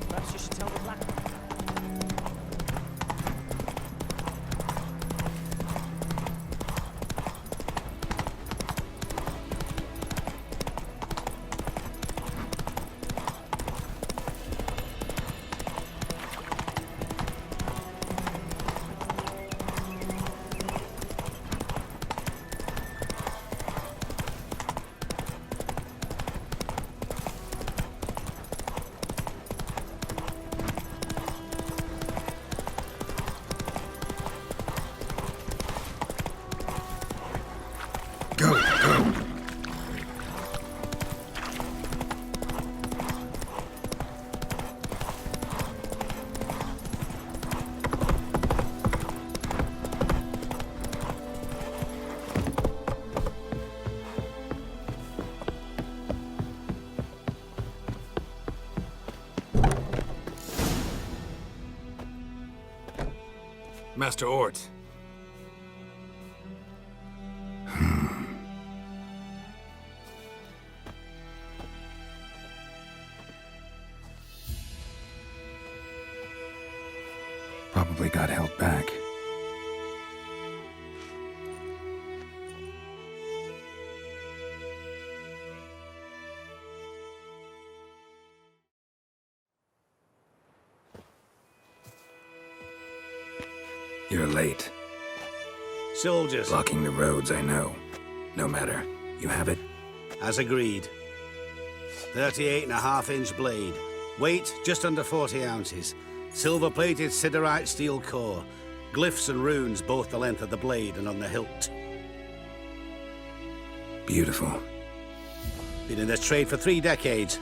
Perhaps you should tell the black. Master Ort. Probably got held back. You're late. Soldiers. Blocking the roads, I know. No matter. You have it? As agreed. 38.5-inch blade. Weight, just under 40 ounces. Silver-plated siderite steel core. Glyphs and runes both the length of the blade and on the hilt. Beautiful. Been in this trade for 3 decades.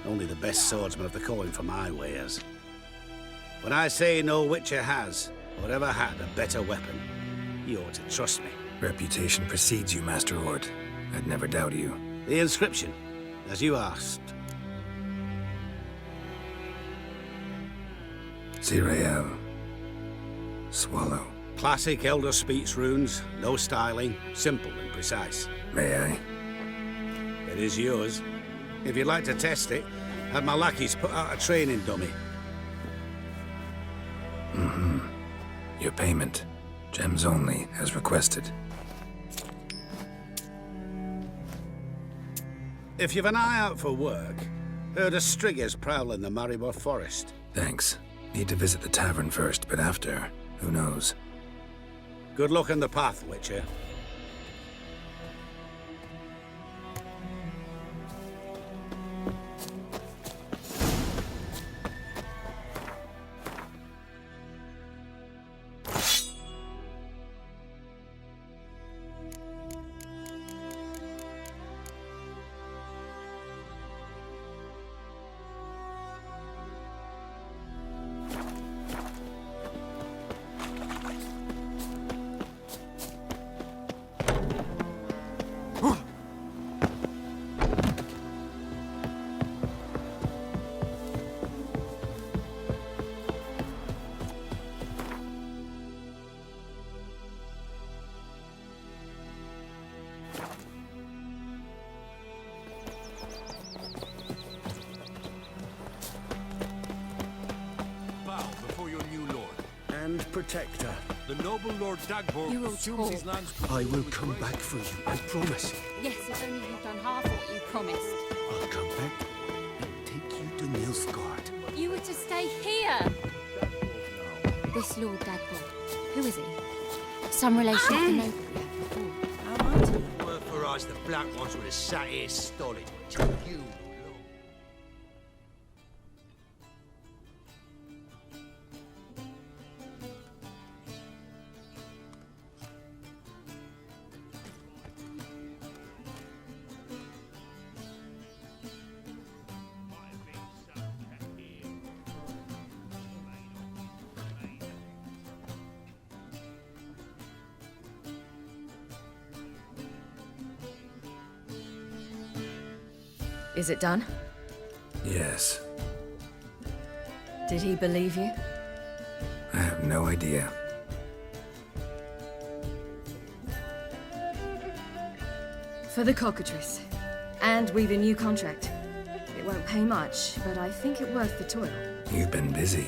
Only the best swordsman of the calling for my wares. When I say no Witcher has, or ever had, a better weapon, you ought to trust me. Reputation precedes you, Master Ort. I'd never doubt you. The inscription, as you asked. Zirael. Swallow. Classic Elder Speech runes, no styling, simple and precise. May I? It is yours. If you'd like to test it, have my lackeys put out a training dummy. Mm-hmm. Your payment. Gems only, as requested. If you've an eye out for work, heard of striggers prowling the Maribor forest. Thanks. Need to visit the tavern first, but after, who knows? Good luck in the path, Witcher. Protector. The noble Lord Dagbor You will assumes talk. his lands. I will come back for you, I promise. Yes, if only you've done half what you promised. I'll come back and take you to Nilfgaard. You were to stay here. This Lord Dagbor, who is he? Some relation to the noble we had before. Were for us, the black ones would have sat here stolid. You. Is it done? Yes. Did he believe you? I have no idea. For the cockatrice. And we've a new contract. It won't pay much, but I think it worth the toil. You've been busy.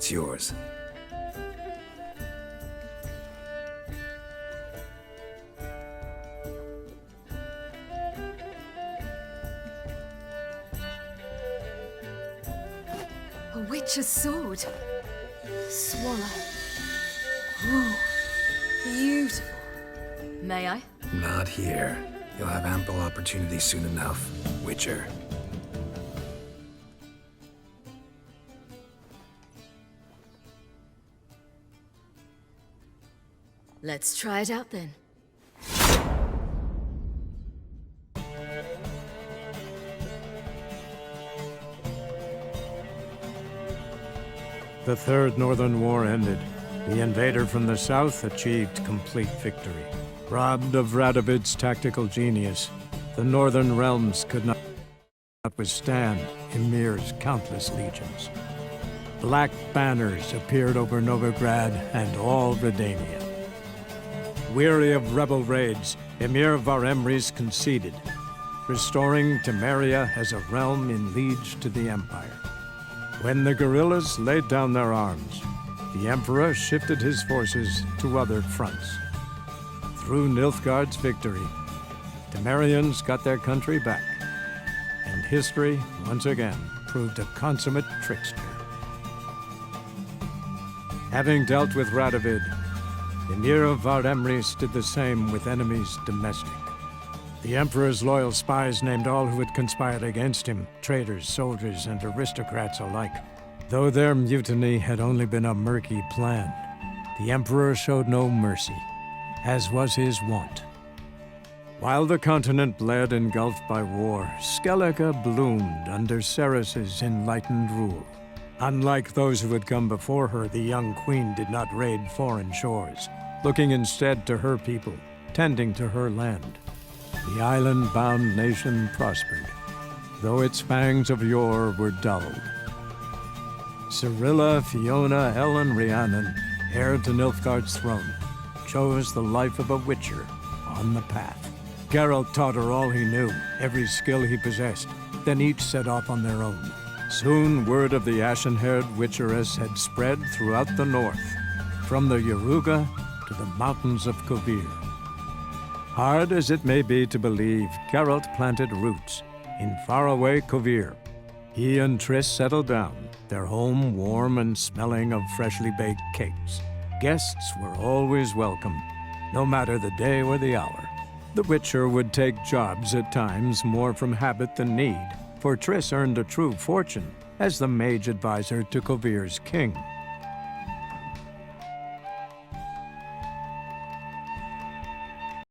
It's yours. A witch's sword. Swallow. Whoa. Beautiful. May I? Not here. You'll have ample opportunity soon enough, Witcher. Let's try it out then. The Third Northern War ended. The invader from the south achieved complete victory. Robbed of Radovid's tactical genius, the Northern realms could not withstand Ymir's countless legions. Black banners appeared over Novigrad and all Redania. Weary of rebel raids, Emir Varemres conceded, restoring Temeria as a realm in liege to the Empire. When the guerrillas laid down their arms, the Emperor shifted his forces to other fronts. Through Nilfgaard's victory, Temerians got their country back, and history, once again, proved a consummate trickster. Having dealt with Radovid, Emir of Varemres did the same with enemies domestic. The Emperor's loyal spies named all who had conspired against him, traitors, soldiers, and aristocrats alike. Though their mutiny had only been a murky plan, the Emperor showed no mercy, as was his wont. While the continent bled engulfed by war, Skellige bloomed under Ceres's enlightened rule. Unlike those who had come before her, the young queen did not raid foreign shores. looking instead to her people, tending to her land. The island-bound nation prospered, though its fangs of yore were dulled. Cirilla, Fiona, Ellen, Rhiannon, heir to Nilfgaard's throne, chose the life of a witcher on the path. Geralt taught her all he knew, every skill he possessed. Then each set off on their own. Soon word of the ashen-haired witcheress had spread throughout the north, from the Yaruga to the mountains of Kovir. Hard as it may be to believe, Geralt planted roots in faraway Kovir. He and Triss settled down, their home warm and smelling of freshly baked cakes. Guests were always welcome, no matter the day or the hour. The Witcher would take jobs at times more from habit than need, for Triss earned a true fortune as the mage advisor to Kovir's king.